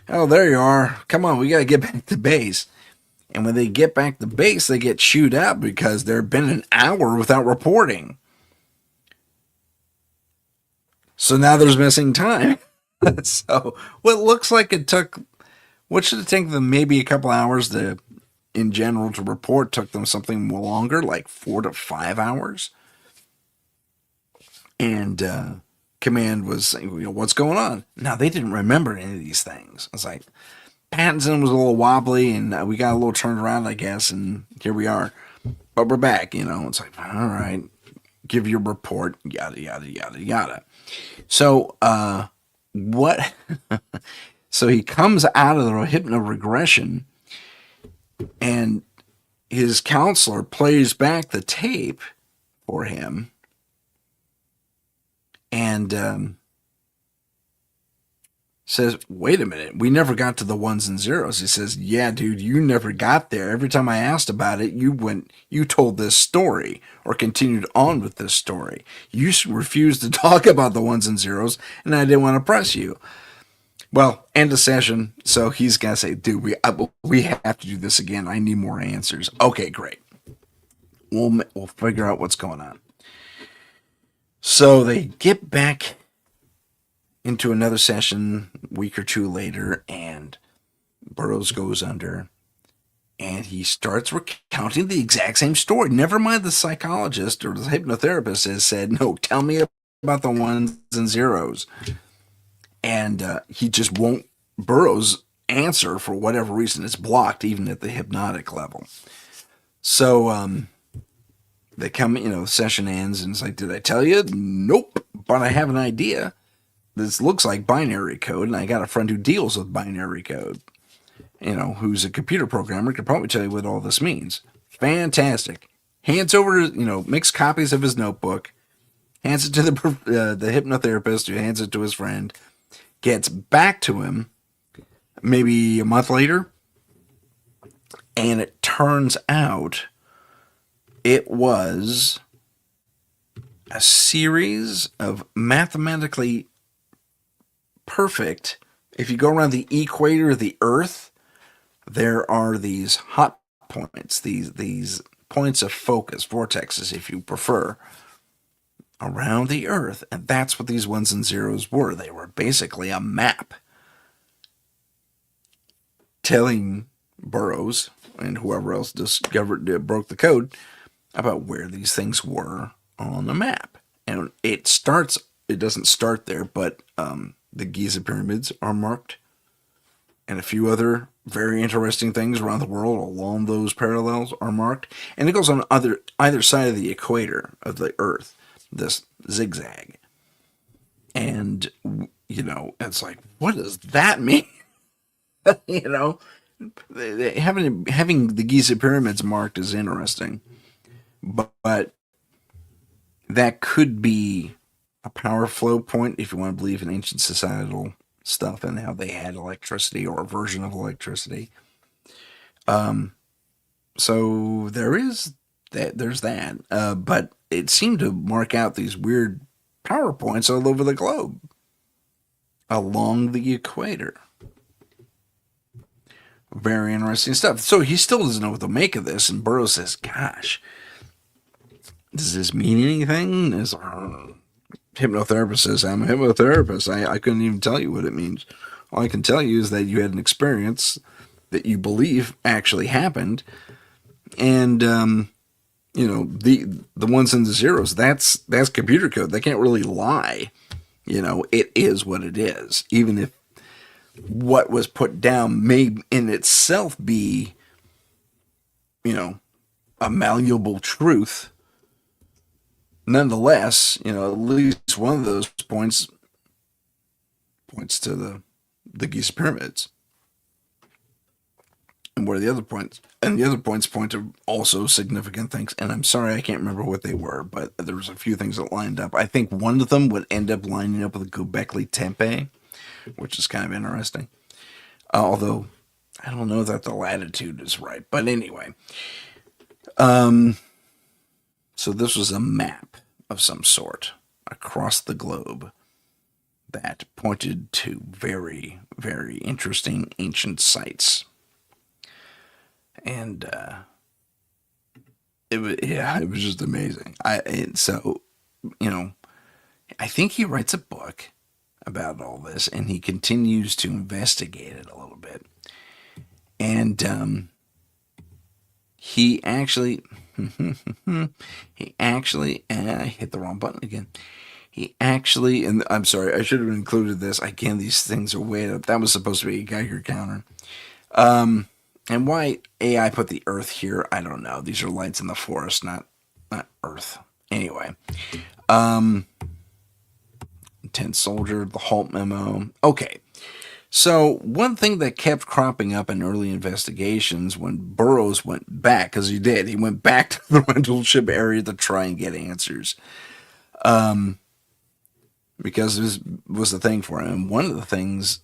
oh, there you are. Come on, we got to get back to base. And when they get back to base, they get chewed out because they've been an hour without reporting. So now there's missing time. So what looks like it took, what should it take them maybe a couple hours in general to report, took them something longer, like 4 to 5 hours. And command was saying, what's going on? Now, they didn't remember any of these things. It's like, Pattinson was a little wobbly, and we got a little turned around, I guess, and here we are. But we're back, It's like, all right, give your report, yada, yada, yada, yada. So, what? So he comes out of the hypnoregression, and his counselor plays back the tape for him, and says, wait a minute, we never got to the ones and zeros. He says, yeah, dude, you never got there. Every time I asked about it, you told this story or continued on with this story. You refused to talk about the ones and zeros, and I didn't want to press you. Well, end of session. So he's got to say, dude, we have to do this again. I need more answers. Okay, great. We'll figure out what's going on. So they get back into another session a week or two later, and Burroughs goes under, and he starts recounting the exact same story. Never mind the psychologist or the hypnotherapist has said, no, tell me about the ones and zeros. And he just won't, Burroughs answer for whatever reason. It's blocked even at the hypnotic level. So they come, the session ends, and it's like, did I tell you? Nope, but I have an idea. this looks like binary code, and I got a friend who deals with binary code, who's a computer programmer, could probably tell you what all this means. Fantastic. Hands over, makes copies of his notebook, hands it to the hypnotherapist, who hands it to his friend, gets back to him maybe a month later, and it turns out it was a series of mathematically perfect. If you go around the equator of the Earth, there are these hot points, these points of focus, vortexes if you prefer, around the Earth, and that's what these ones and zeros were. They were basically a map telling Burroughs and whoever else broke the code about where these things were on the map. And it doesn't start there, but the Giza pyramids are marked, and a few other very interesting things around the world along those parallels are marked. And it goes on either side of the equator of the Earth, this zigzag. And, it's like, what does that mean? Having the Giza pyramids marked is interesting. But that could be a power flow point if you want to believe in ancient societal stuff and how they had electricity or a version of electricity. So there's that. But it seemed to mark out these weird power points all over the globe along the equator. Very interesting stuff. So he still doesn't know what to make of this, and Burroughs says, gosh, does this mean anything? Hypnotherapist says, I'm a hypnotherapist. I couldn't even tell you what it means. All I can tell you is that you had an experience that you believe actually happened. And, the ones and the zeros, that's computer code. They can't really lie. It is what it is. Even if what was put down may in itself be, a malleable truth. Nonetheless, at least one of those points to the Giza pyramids, and where the other points point to also significant things. And I'm sorry, I can't remember what they were, but there was a few things that lined up. I think one of them would end up lining up with the Göbekli Tepe, which is kind of interesting. Although I don't know that the latitude is right, but anyway. So this was a map of some sort across the globe that pointed to very, very interesting ancient sites. And it was just amazing. I think he writes a book about all this, and he continues to investigate it a little bit. And he actually, I hit the wrong button again. And I'm sorry, I should have included this. Again, these things are way up. That was supposed to be a Geiger counter. And why AI put the Earth here, I don't know. These are lights in the forest, not Earth. Anyway. Intense Soldier, the Halt Memo. Okay. So one thing that kept cropping up in early investigations when Burroughs went back, because he went back to the Rendlesham area to try and get answers. Because this was the thing for him. And one of the things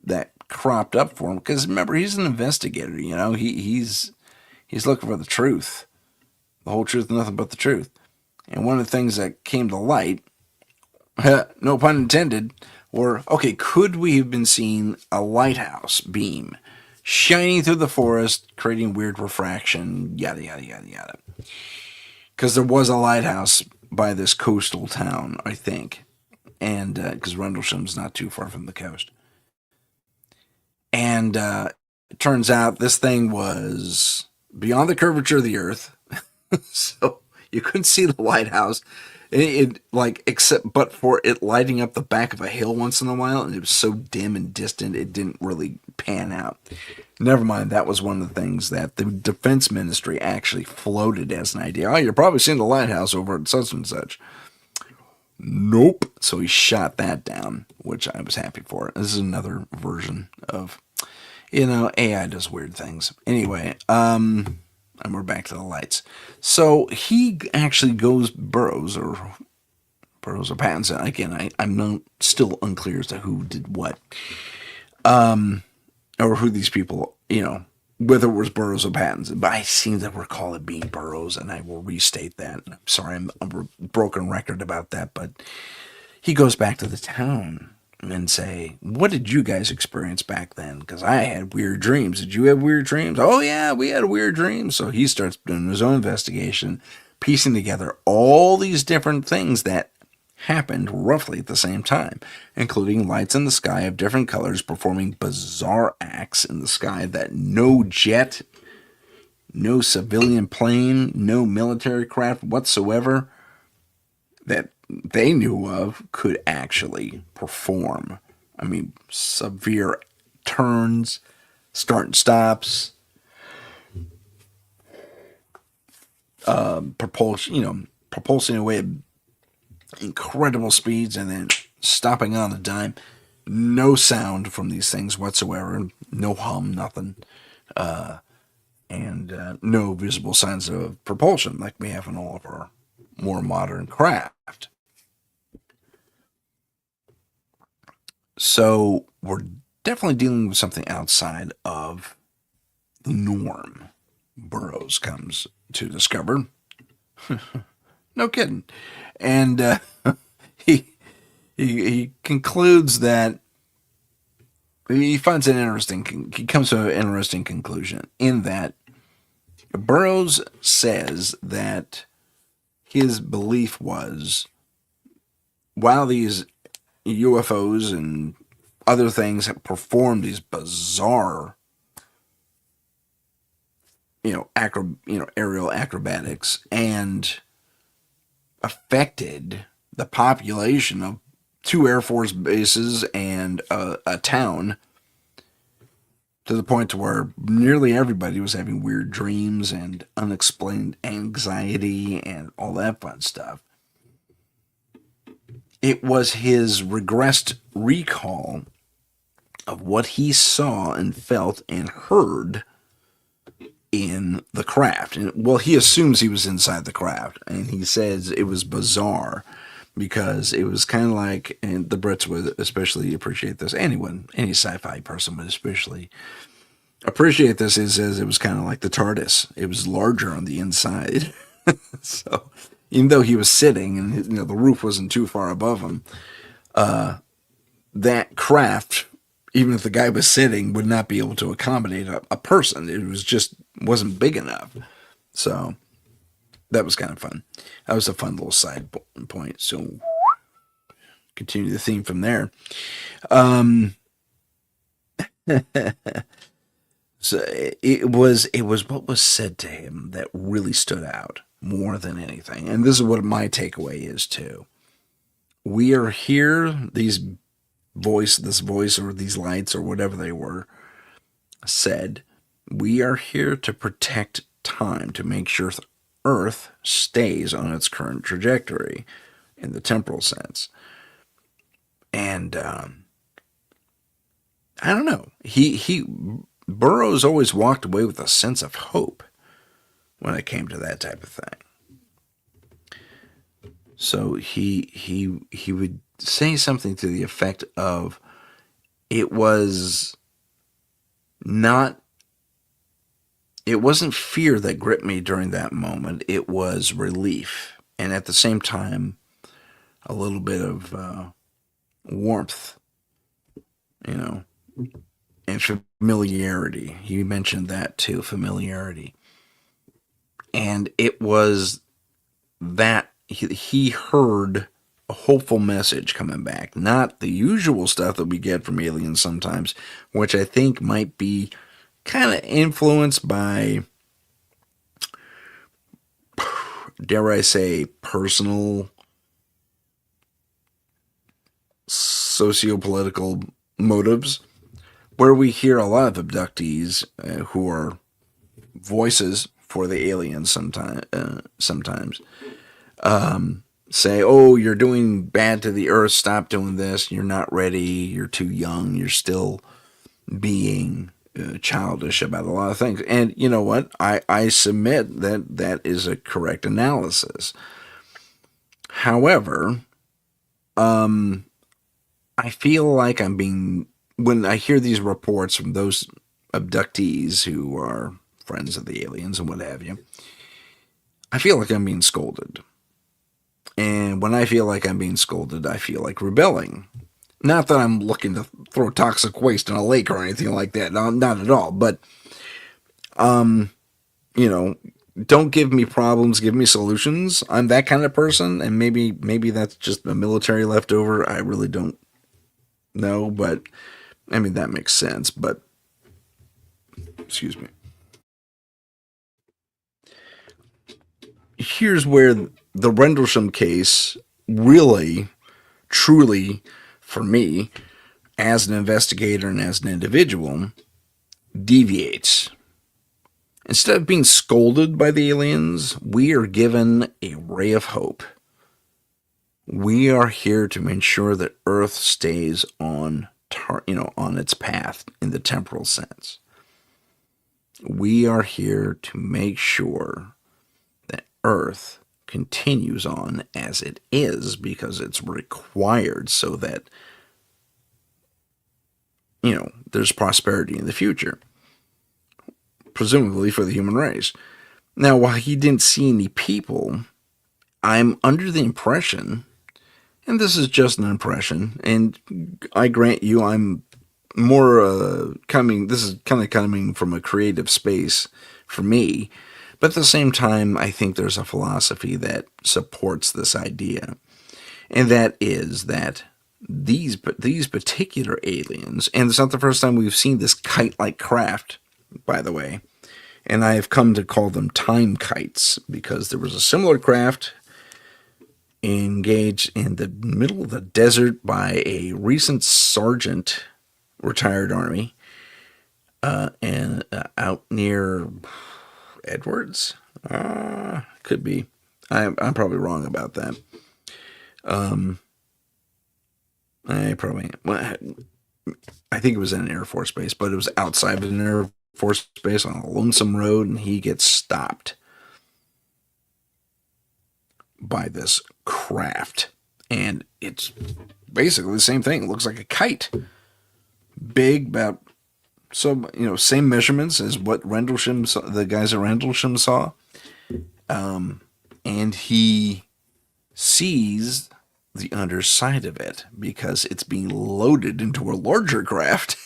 that cropped up for him, because remember, he's an investigator, he's looking for the truth. The whole truth, nothing but the truth. And one of the things that came to light, no pun intended, were, okay, could we have been seeing a lighthouse beam shining through the forest, creating weird refraction, yada, yada, yada, yada. Because there was a lighthouse by this coastal town, I think. And because Rendlesham's not too far from the coast. And it turns out this thing was beyond the curvature of the Earth. So you couldn't see the lighthouse. But for it lighting up the back of a hill once in a while, and it was so dim and distant, it didn't really pan out. Never mind, that was one of the things that the Defense Ministry actually floated as an idea. Oh, you're probably seeing the lighthouse over at such and such. nope. So he shot that down, which I was happy for. This is another version of, AI does weird things. Anyway, and we're back to the lights. So he actually burrows or Pattinson. Again, I'm not, still unclear as to who did what, or who these people, whether it was Burroughs or Pattinson. But I seem to recall it being Burroughs, and I will restate that. I'm sorry, I'm a broken record about that, but he goes back to the town and say, what did you guys experience back then? Because I had weird dreams. Did you have weird dreams? Oh, yeah, we had weird dreams. So he starts doing his own investigation, piecing together all these different things that happened roughly at the same time, including lights in the sky of different colors performing bizarre acts in the sky that no jet, no civilian plane, no military craft whatsoever that they knew of could actually perform. I mean, severe turns, start and stops, propulsing away at incredible speeds and then stopping on a dime. No sound from these things whatsoever. No hum, nothing. And no visible signs of propulsion like we have in all of our more modern craft. So we're definitely dealing with something outside of the norm. Burroughs comes to discover. No kidding. And he concludes that he finds he comes to an interesting conclusion in that Burroughs says that his belief was, while these UFOs and other things have performed these bizarre, aerial acrobatics and affected the population of 2 Air Force bases and a town to the point to where nearly everybody was having weird dreams and unexplained anxiety and all that fun stuff. It was his regressed recall of what he saw and felt and heard in the craft. And, well, he assumes he was inside the craft, and he says it was bizarre because it was kind of like, and the Brits would especially appreciate this, any sci-fi person would especially appreciate this. He says it was kind of like the TARDIS. It was larger on the inside. So even though he was sitting and the roof wasn't too far above him, that craft, even if the guy was sitting, would not be able to accommodate a person. It was wasn't big enough. So that was kind of fun. That was a fun little side point. So continue the theme from there. So it was what was said to him that really stood out more than anything. And this is what my takeaway is too. We are here, this voice or these lights or whatever they were said, we are here to protect time, to make sure Earth stays on its current trajectory in the temporal sense. And I don't know. Burroughs always walked away with a sense of hope when it came to that type of thing. So he would say something to the effect of, it wasn't fear that gripped me during that moment. It was relief. And at the same time, a little bit of warmth, and familiarity. He mentioned that too, familiarity. And it was that he heard a hopeful message coming back, not the usual stuff that we get from aliens sometimes, which I think might be kind of influenced by, dare I say, personal socio-political motives, where we hear a lot of abductees who are voices for the aliens sometimes, say, oh, you're doing bad to the earth, stop doing this, you're not ready, you're too young, you're still being childish about a lot of things. And you know what? I submit that that is a correct analysis. However, I feel like I'm being, when I hear these reports from those abductees who are friends of the aliens and what have you, I feel like I'm being scolded. And when I feel like I'm being scolded, I feel like rebelling. Not that I'm looking to throw toxic waste in a lake or anything like that. No, not at all. But, you know, don't give me problems, give me solutions. I'm that kind of person. And maybe that's just a military leftover. I really don't know. But, I mean, that makes sense. But, excuse me. Here's where the Rendlesham case really, truly, for me, as an investigator and as an individual, deviates. Instead of being scolded by the aliens, we are given a ray of hope. We are here to ensure that Earth stays on, on its path in the temporal sense. We are here to make sure that Earth continues on as it is because it's required so that, there's prosperity in the future, presumably for the human race. Now, while he didn't see any people, I'm under the impression, and this is just an impression, and I grant you I'm more this is kind of coming from a creative space for me, but at the same time, I think there's a philosophy that supports this idea, and that is that these particular aliens, and it's not the first time we've seen this kite-like craft, by the way, and I have come to call them time kites because there was a similar craft engaged in the middle of the desert by a recent sergeant, retired Army, and out near Edwards. Could be. I'm probably wrong about that. I think it was in an Air Force base, but it was outside of an Air Force base on a lonesome road, and he gets stopped by this craft. And it's basically the same thing. It looks like a kite. Big, about, same measurements as what Rendlesham, the guys at Rendlesham saw. And he sees the underside of it because it's being loaded into a larger craft.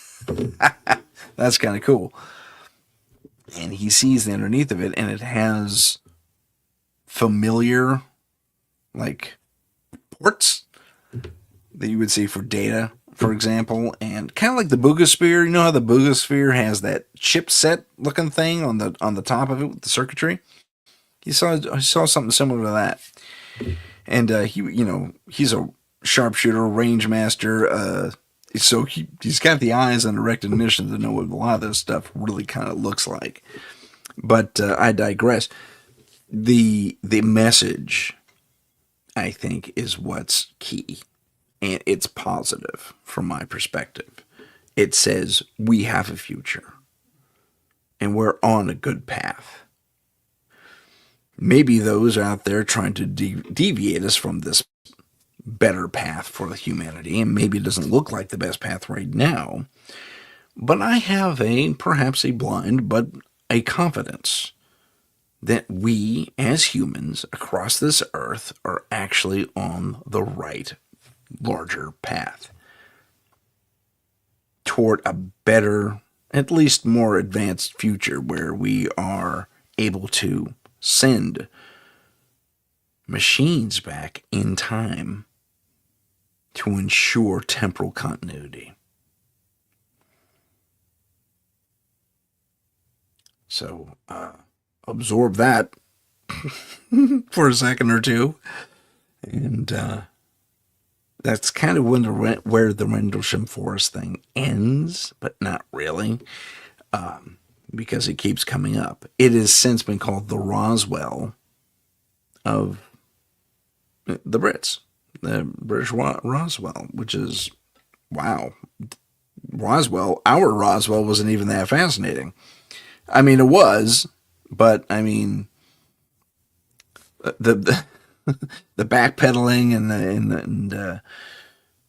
That's kind of cool. And he sees the underneath of it, and it has familiar, like, ports that you would see for data, for example, and kind of like the Boogosphere. You know how the Boogosphere has that chipset looking thing on the top of it with the circuitry? I saw something similar to that. And he's a sharpshooter, range master, so he's got the eyes and the recognition to know what a lot of this stuff really kind of looks like. But I digress. The message, I think, is what's key. And it's positive from my perspective. It says we have a future. And we're on a good path. Maybe those out there trying to deviate us from this better path for humanity, and maybe it doesn't look like the best path right now, but I have perhaps a blind, but a confidence that we as humans across this earth are actually on the right, larger path toward a better, at least more advanced future where we are able to send machines back in time to ensure temporal continuity. So, absorb that for a second or two. And that's kind of where the Rendlesham Forest thing ends, but not really. Because it keeps coming up. It has since been called the Roswell of The Brits, the British Roswell, which is, wow. Our Roswell wasn't even that fascinating. I mean, it was, but I mean, the the backpedaling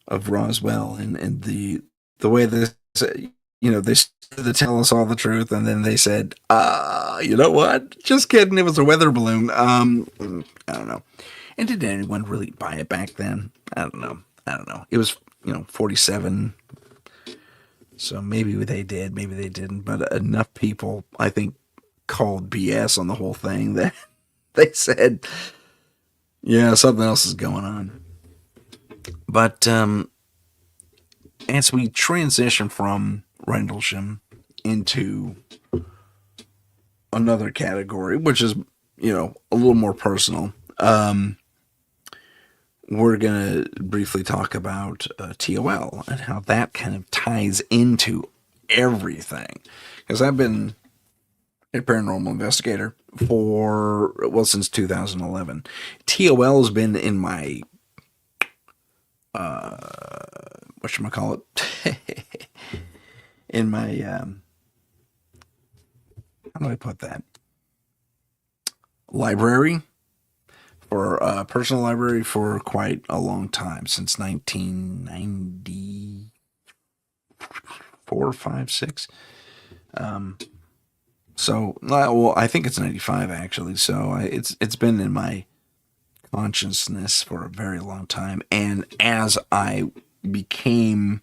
of Roswell and the way this, they started to tell us all the truth, and then they said, you know what? Just kidding. It was a weather balloon. I don't know. And did anyone really buy it back then? I don't know. It was, 47. So maybe they did, maybe they didn't. But enough people, I think, called BS on the whole thing that they said, yeah, something else is going on. But as we transition from Rendlesham into another category, which is, a little more personal, we're going to briefly talk about TOL and how that kind of ties into everything. Because I've been a paranormal investigator since 2011. TOL has been in my, whatchamacallit, in my, how do I put that? Library, for personal library for quite a long time, since 1994, 5, 6. So, well, I think it's 95 actually. So it's been in my consciousness for a very long time. And as I became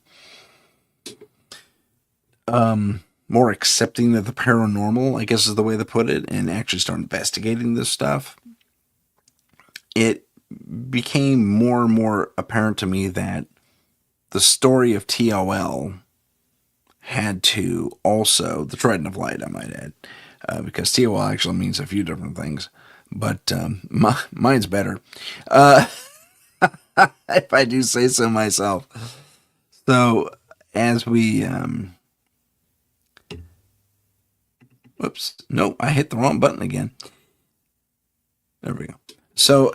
more accepting of the paranormal, I guess is the way to put it, and actually start investigating this stuff, it became more and more apparent to me that the story of TOL had to also, the Trident of Light, I might add, because TOL actually means a few different things, but mine's better, if I do say so myself. So as we, whoops, no, I hit the wrong button again. There we go. So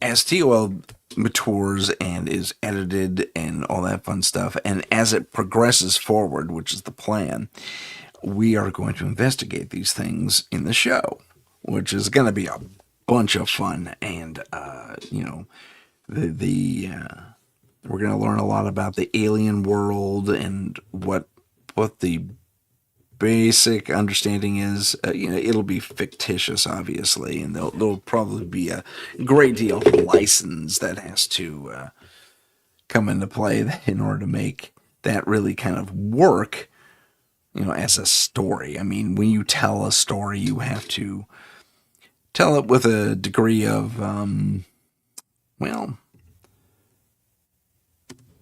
as TOL matures and is edited and all that fun stuff, and as it progresses forward, which is the plan, we are going to investigate these things in the show, which is going to be a bunch of fun. And we're going to learn a lot about the alien world and what the basic understanding is. It'll be fictitious, obviously, and there'll probably be a great deal of license that has to come into play in order to make that really kind of work, as a story. I mean, when you tell a story, you have to tell it with a degree of,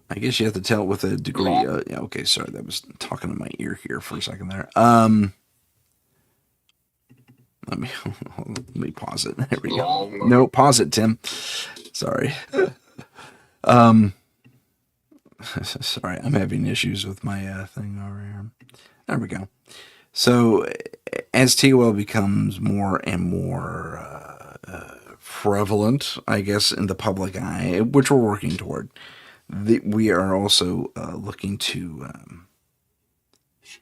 I guess you have to tell it with a degree. Okay, sorry, that was talking in my ear here for a second there. Let me pause it. There we go. No, pause it, Tim. Sorry. Sorry, I'm having issues with my thing over here. There we go. So as TOL becomes more and more prevalent, I guess, in the public eye, which we're working toward, we are also looking to.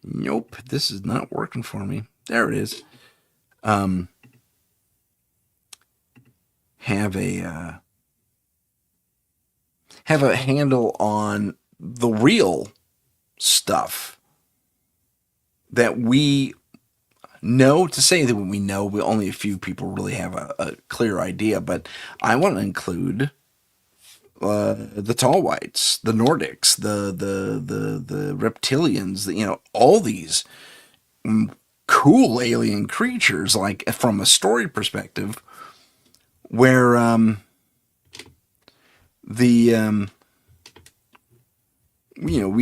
Nope, this is not working for me. There it is. Have a handle on the real stuff that we know. To say that we know, only a few people really have a clear idea, but I want to include the tall whites, the Nordics, the reptilians, all these cool alien creatures, like from a story perspective, where we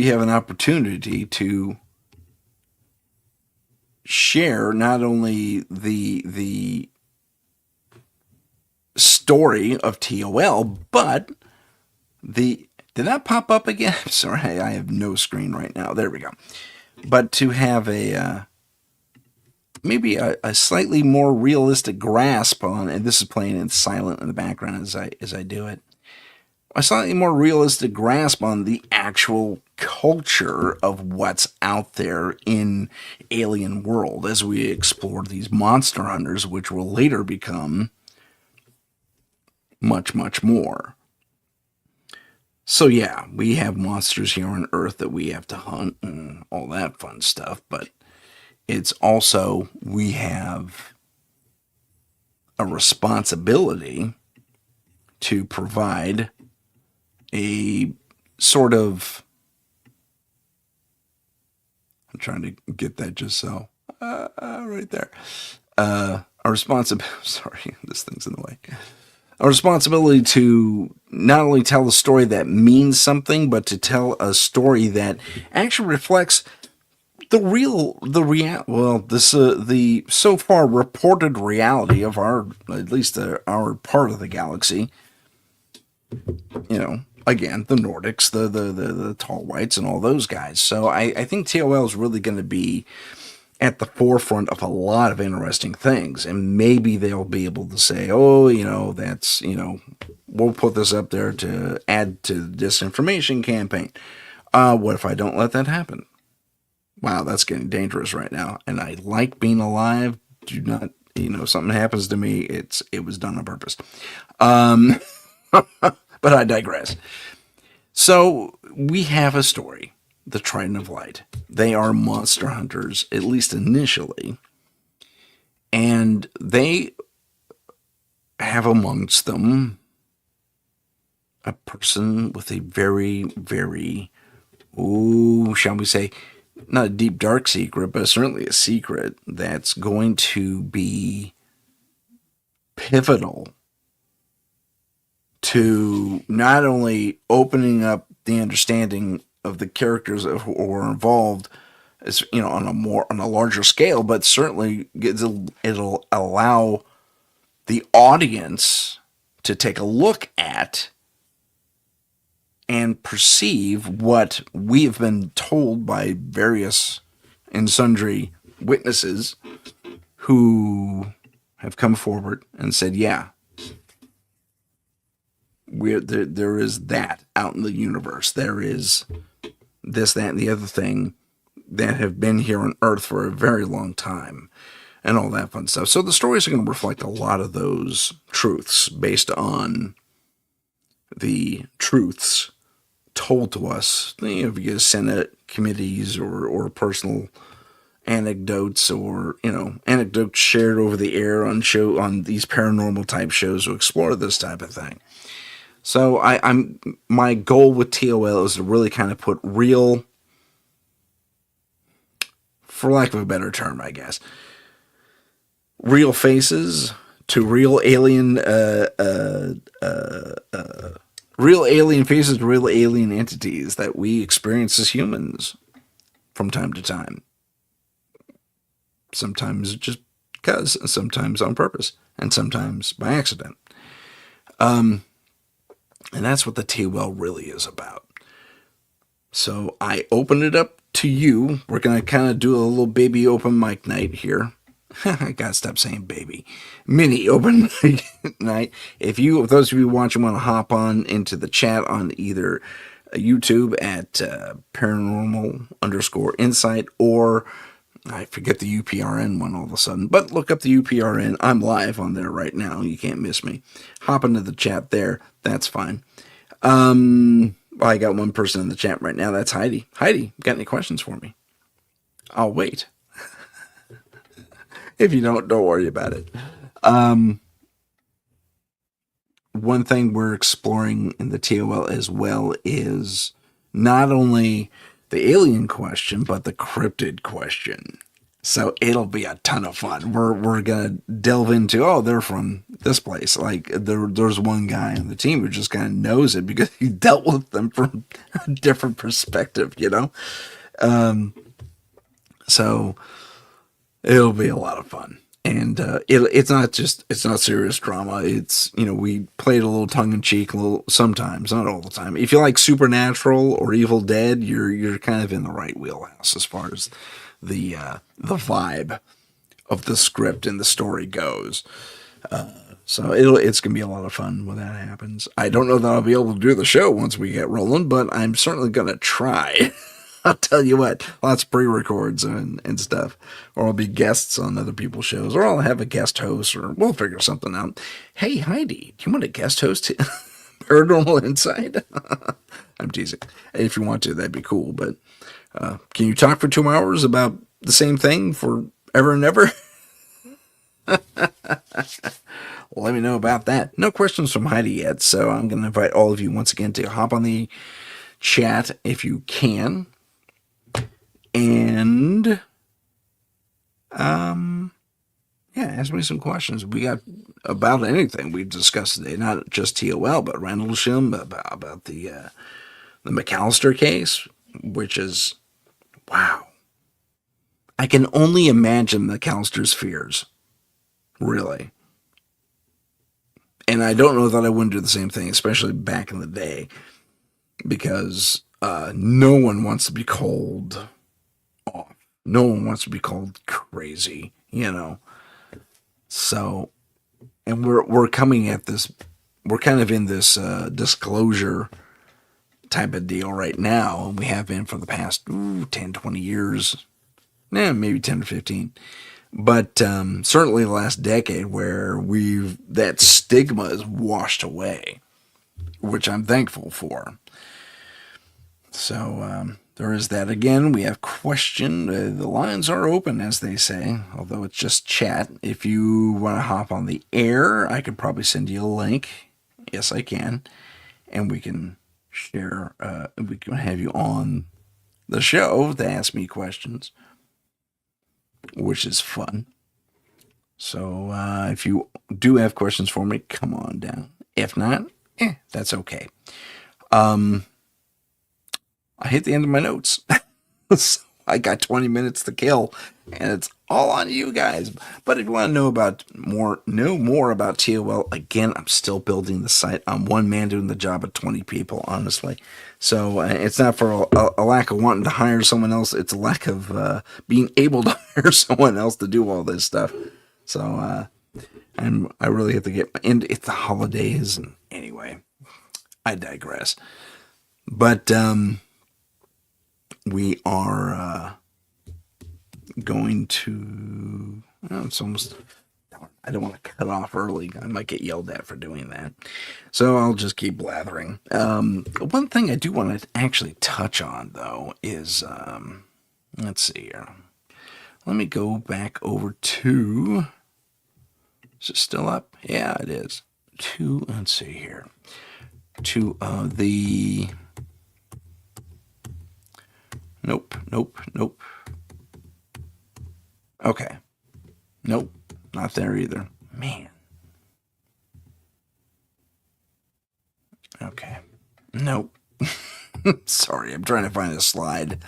have an opportunity to share not only the story of TOL, but did that pop up again? Sorry, I have no screen right now. There we go. But to have maybe a slightly more realistic grasp on, and this is playing in silent in the background as I do it, a slightly more realistic grasp on the actual culture of what's out there in alien world as we explore these monster hunters, which will later become much, much more. So yeah, we have monsters here on Earth that we have to hunt and all that fun stuff, but it's also we have a responsibility to provide a sort of, I'm trying to get that just so right there. A responsibility. Sorry, this thing's in the way. A responsibility to not only tell a story that means something, but to tell a story that actually reflects the so far reported reality of at least our part of the galaxy. You know, again, the Nordics, the tall whites, and all those guys. So I think TOL is really going to be at the forefront of a lot of interesting things, and maybe they'll be able to say, oh, that's, we'll put this up there to add to the disinformation campaign. What if I don't let that happen? Wow, that's getting dangerous right now. And I like being alive. Do not, something happens to me, it was done on purpose. But I digress. So we have a story, the Trident of Light. They are monster hunters, at least initially. And they have amongst them a person with a very, very, shall we say, not a deep, dark secret, but certainly a secret that's going to be pivotal to not only opening up the understanding of the characters who are involved, as on a larger scale, but certainly it'll allow the audience to take a look at and perceive what we have been told by various and sundry witnesses who have come forward and said, yeah, there is that out in the universe. There is this, that, and the other thing that have been here on Earth for a very long time and all that fun stuff. So the stories are going to reflect a lot of those truths based on the truths told to us via Senate committees or personal anecdotes or anecdotes shared over the air on these paranormal type shows to explore this type of thing. So my goal with TOL is to really kind of put real, for lack of a better term, I guess, real faces to real alien faces, real alien entities that we experience as humans from time to time. Sometimes just because, sometimes on purpose, and sometimes by accident. And that's what the TOL really is about. So I open it up to you. We're going to kind of do a little baby open mic night here. I gotta stop saying baby. Mini open mic night. If those of you watching want to hop on into the chat on either YouTube at paranormal_insight, or I forget the UPRN one all of a sudden, but look up the UPRN. I'm live on there right now. You can't miss me. Hop into the chat there. That's fine. I got one person in the chat right now. That's Heidi. Heidi, got any questions for me? I'll wait. If you don't worry about it. One thing we're exploring in the TOL as well is not only the alien question, but the cryptid question. So it'll be a ton of fun. We're gonna delve into, they're from this place. Like there's one guy on the team who just kind of knows it because he dealt with them from a different perspective, So it'll be a lot of fun. And it's not serious drama. It's, we played a little tongue in cheek, sometimes, not all the time. If you like Supernatural or Evil Dead, you're kind of in the right wheelhouse as far as the vibe of the script and the story goes. So it's gonna be a lot of fun when that happens. I don't know that I'll be able to do the show once we get rolling, but I'm certainly gonna try. I'll tell you what, lots of pre-records and stuff, or I'll be guests on other people's shows, or I'll have a guest host, or we'll figure something out. Hey Heidi, do you want a guest host? Paranormal Insight? I'm teasing. If you want to, that'd be cool. But can you talk for 2 hours about the same thing forever and ever? Let me know about that. No questions from Heidi yet, so I'm going to invite all of you once again to hop on the chat if you can. And, yeah, ask me some questions. We got about anything we discussed today, not just TOL, but Rendlesham, about the McAlister case, which is, wow. I can only imagine McAlister's fears, really. And I don't know that I wouldn't do the same thing, especially back in the day, because no one wants to be called off. No one wants to be called crazy, you know. So, and we're coming at this, we're kind of in this disclosure type of deal right now, and we have been for the past 10, 20 years, maybe 10 to 15. But certainly the last decade, where that stigma is washed away, which I'm thankful for. So there is that. Again, we have question. The lines are open, as they say, although it's just chat. If you want to hop on the air, I could probably send you a link. Yes, I can. And we can share, we can have you on the show to ask me questions, which is fun. So if you do have questions for me, come on down. If not, that's okay. I hit the end of my notes. So I got 20 minutes to kill, and it's all on you guys. But if you want to know more about TOL, again, I'm still building the site. I'm one man doing the job of 20 people, honestly. So it's not for a lack of wanting to hire someone else. It's a lack of being able to hire someone else to do all this stuff. So I really have to get, and it's the holidays. And anyway, I digress. But we are going to, it's almost, I don't want to cut off early. I might get yelled at for doing that. So I'll just keep blathering. One thing I do want to actually touch on, though, is, let's see here. Let me go back over to, is it still up? Yeah, it is. Let's see here. To the, nope. Okay. Nope, not there either. Man. Okay. Nope. Sorry, I'm trying to find a slide.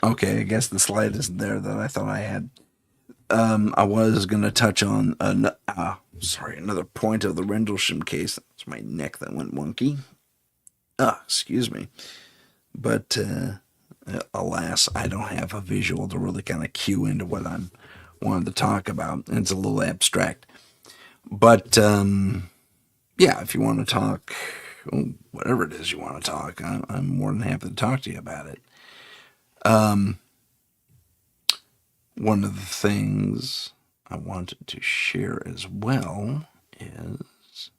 Okay, I guess the slide isn't there that I thought I had. I was going to touch on, another point of the Rendlesham case. It's my neck that went wonky. Excuse me. But, alas, I don't have a visual to really kind of cue into what I'm wanting to talk about. And it's a little abstract. But, yeah, if you want to talk, whatever it is you want to talk, I'm more than happy to talk to you about it. One of the things I wanted to share as well is,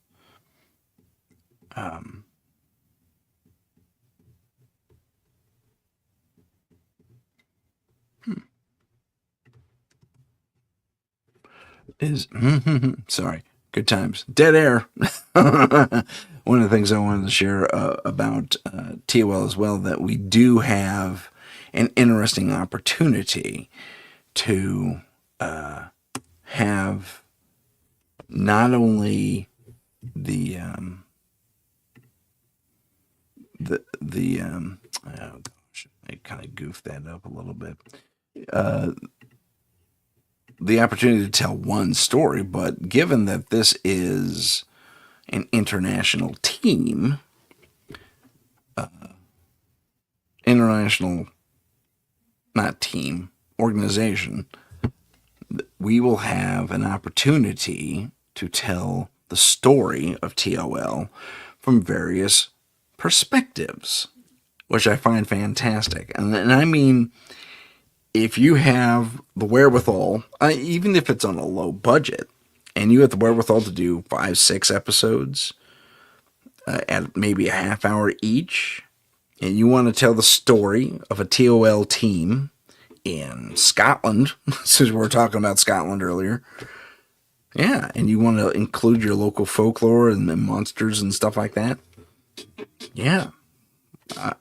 sorry, good times, dead air. One of the things I wanted to share about TOL as well, that we do have an interesting opportunity to have not only the oh gosh, I kind of goofed that up a little bit. The opportunity to tell one story, but given that this is an international team, international not team, organization, we will have an opportunity to tell the story of TOL from various perspectives, which I find fantastic. And I mean, if you have the wherewithal, even if it's on a low budget, and you have the wherewithal to do 5-6 episodes at maybe a half hour each, and you want to tell the story of a TOL team in Scotland, since we were talking about Scotland earlier, yeah, and you want to include your local folklore and the monsters and stuff like that, yeah,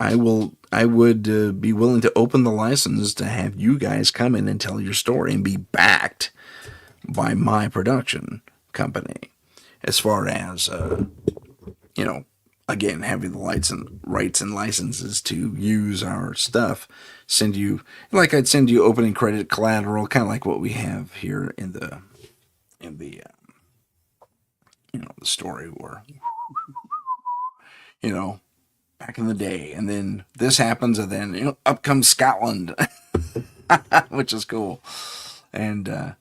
I would be willing to open the license to have you guys come in and tell your story and be backed by my production company. As far as, again, having the rights and licenses to use our stuff, I'd send you opening credit collateral, kind of like what we have here in the the story where, back in the day, and then this happens, and then up comes Scotland, which is cool, and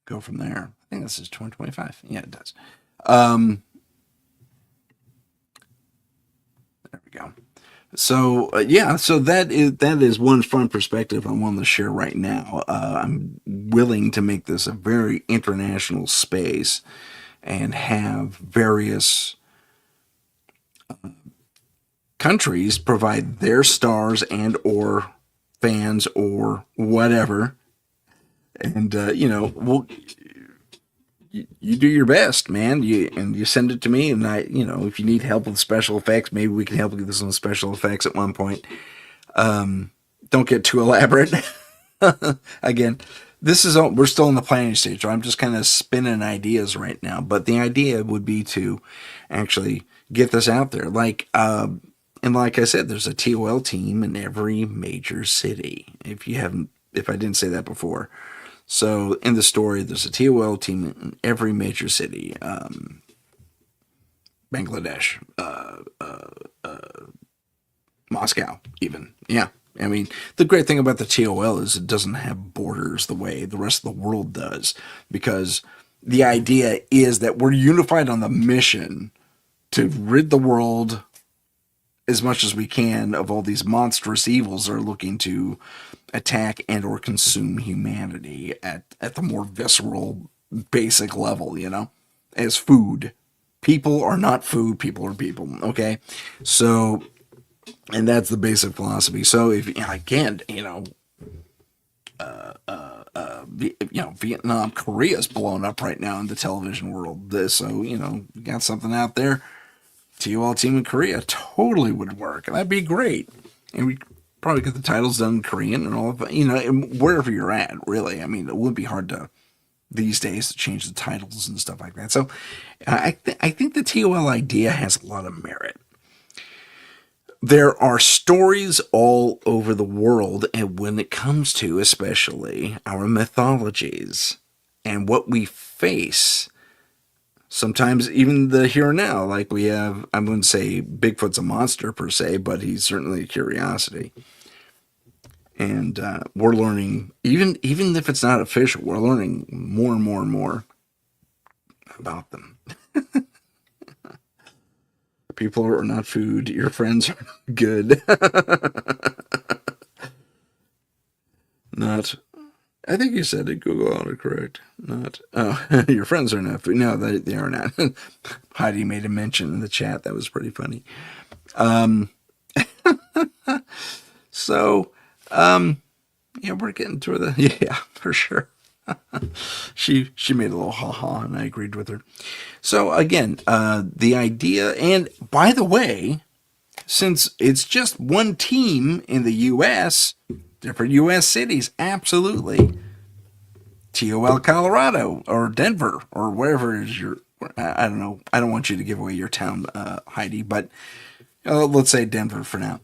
go from there. I think this is 2025. Yeah, it does. There we go. So so that is one fun perspective I wanted to share right now. I'm willing to make this a very international space and have various countries provide their stars and or fans or whatever, and you do your best, man. You send it to me, and if you need help with special effects, maybe we can help with some special effects at one point. Don't get too elaborate. Again, we're still in the planning stage, so I'm just kind of spinning ideas right now. But the idea would be to actually get this out there, and like I said, there's a TOL team in every major city. If I didn't say that before. So in the story, there's a TOL team in every major city. Bangladesh, Moscow, even. Yeah. I mean, the great thing about the TOL is it doesn't have borders the way the rest of the world does, because the idea is that we're unified on the mission to rid the world as much as we can of all these monstrous evils that are looking to attack and or consume humanity at the more visceral, basic level, as food. People are not food, people are people, okay? So, and that's the basic philosophy. So if, again, Vietnam, Korea's blown up right now in the television world. So, we got something out there. TOL team in Korea totally would work, and that'd be great. And we probably get the titles done in Korean and all of that, wherever you're at, really. I mean, it wouldn't be hard these days to change the titles and stuff like that. So I think the TOL idea has a lot of merit. There are stories all over the world, and when it comes to especially our mythologies and what we face, sometimes even the here and now, like we have, I wouldn't say Bigfoot's a monster per se, but he's certainly a curiosity. And we're learning, even if it's not official, we're learning more and more and more about them. People are not food. Your friends are good. Not, I think you said it, Google autocorrect. Not, your friends are not food. No, they are not. Heidi made a mention in the chat. That was pretty funny. So, we're getting through yeah, for sure. She made a little ha-ha, and I agreed with her. So again, the idea, and by the way, since it's just one team in the U.S., different U.S. cities, absolutely. TOL Colorado or Denver or wherever is I don't know. I don't want you to give away your town, Heidi, but let's say Denver for now.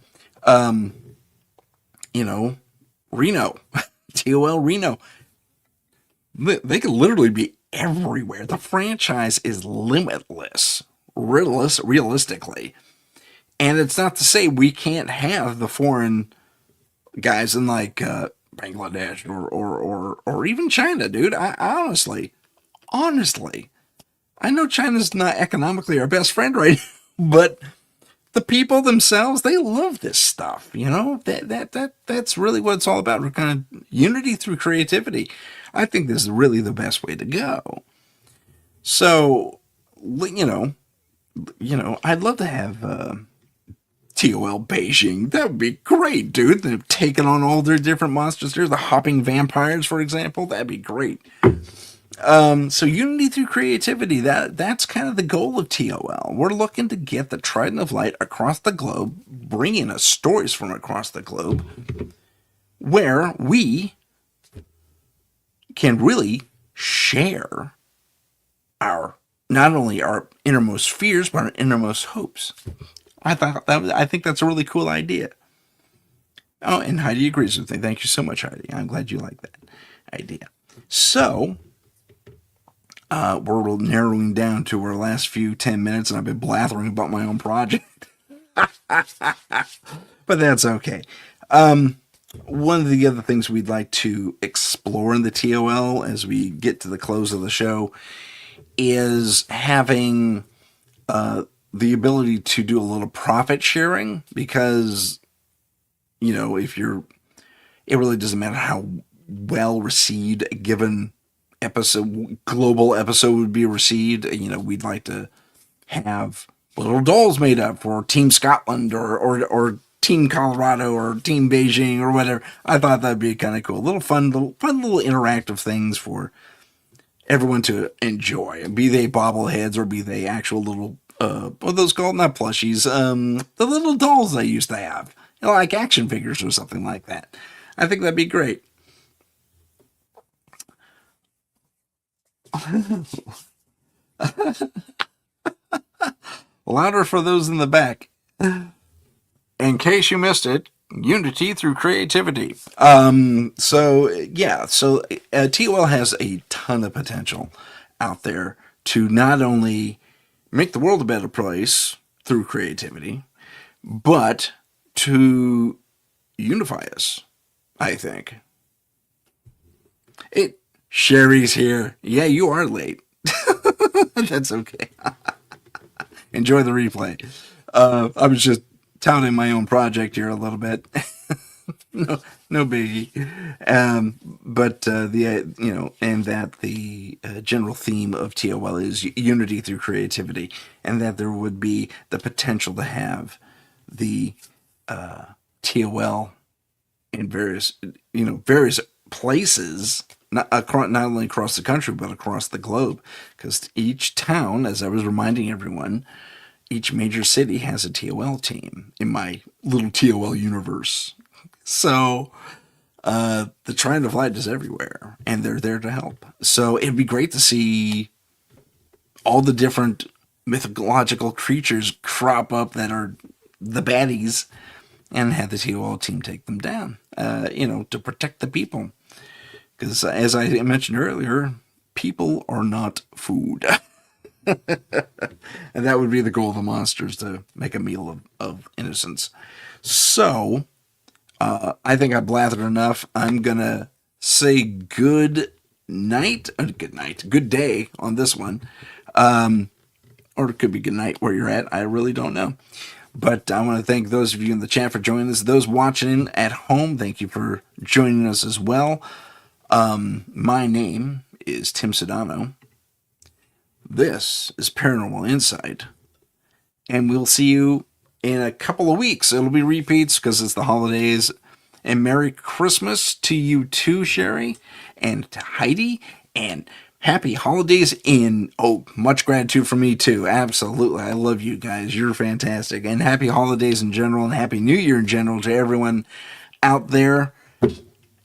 Reno, TOL Reno. They could literally be everywhere. The franchise is limitless, realistically. And it's not to say we can't have the foreign guys in like Bangladesh or even China, dude. I honestly, I know China's not economically our best friend right now, but the people themselves, they love this stuff. You know, that's really what it's all about. We're kind of unity through creativity. I think this is really the best way to go. So, I'd love to have TOL Beijing. That would be great, dude. They're taking on all their different monsters here. The hopping vampires, for example. That'd be great. So unity through creativity, that's kind of the goal of TOL. We're looking to get the Trident of Light across the globe, bringing us stories from across the globe, where we can really share our not only our innermost fears but our innermost hopes. I think that's a really cool idea. Oh, and Heidi agrees with me. Thank you so much, Heidi. I'm glad you like that idea. So we're narrowing down to our last few 10 minutes, and I've been blathering about my own project. But that's okay. One of the other things we'd like to explore in the TOL as we get to the close of the show is having the ability to do a little profit sharing, because, if it really doesn't matter how well received a given global episode would be received. We'd like to have little dolls made up for Team Scotland or Team Colorado or Team Beijing or whatever. I thought that'd be kind of cool. Little interactive things for everyone to enjoy. Be they bobbleheads or be they actual little, what are those called? Not plushies. The little dolls they used to have. Like action figures or something like that. I think that'd be great. Louder for those in the back. In case you missed it, unity through creativity. So TOL has a ton of potential out there to not only make the world a better place through creativity, but to unify us, I think. Sherry's here. Yeah, you are late. That's okay. Enjoy the replay. I was just touting my own project here a little bit. no biggie. But and that the general theme of TOL is unity through creativity, and that there would be the potential to have the TOL in various places, not only across the country but across the globe, because each town, as I was reminding everyone, each major city has a TOL team in my little TOL universe. So the Trident of Light is everywhere, and they're there to help. So it'd be great to see all the different mythological creatures crop up that are the baddies, and have the TOL team take them down, to protect the people. Because as I mentioned earlier, people are not food. And that would be the goal of the monsters, to make a meal of innocence. So, I think I blathered enough. I'm going to say good day on this one. Or it could be good night where you're at. I really don't know. But I want to thank those of you in the chat for joining us. Those watching at home, thank you for joining us as well. My name is Tim Sedano. This is Paranormal Insight. And we'll see you in a couple of weeks. It'll be repeats because it's the holidays. And Merry Christmas to you too, Sherry, and to Heidi, and happy holidays much gratitude from me too. Absolutely. I love you guys. You're fantastic. And happy holidays in general, and happy new year in general to everyone out there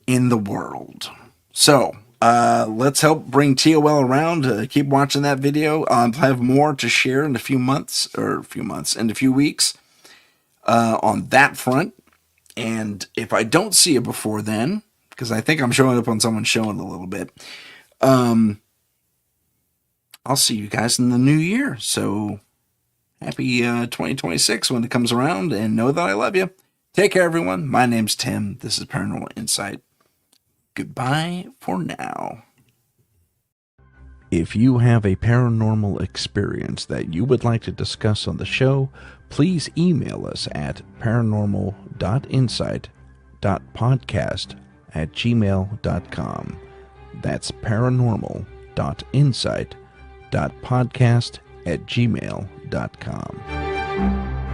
in the world. So, let's help bring TOL around. Keep watching that video. I'll have more to share in a few weeks on that front. And if I don't see you before then, because I think I'm showing up on someone's show in a little bit, I'll see you guys in the new year. So happy 2026 when it comes around, and know that I love you. Take care, everyone. My name's Tim. This is Paranormal Insight. Goodbye for now. If you have a paranormal experience that you would like to discuss on the show, please email us at paranormal.insight.podcast@gmail.com. That's paranormal.insight.podcast@gmail.com.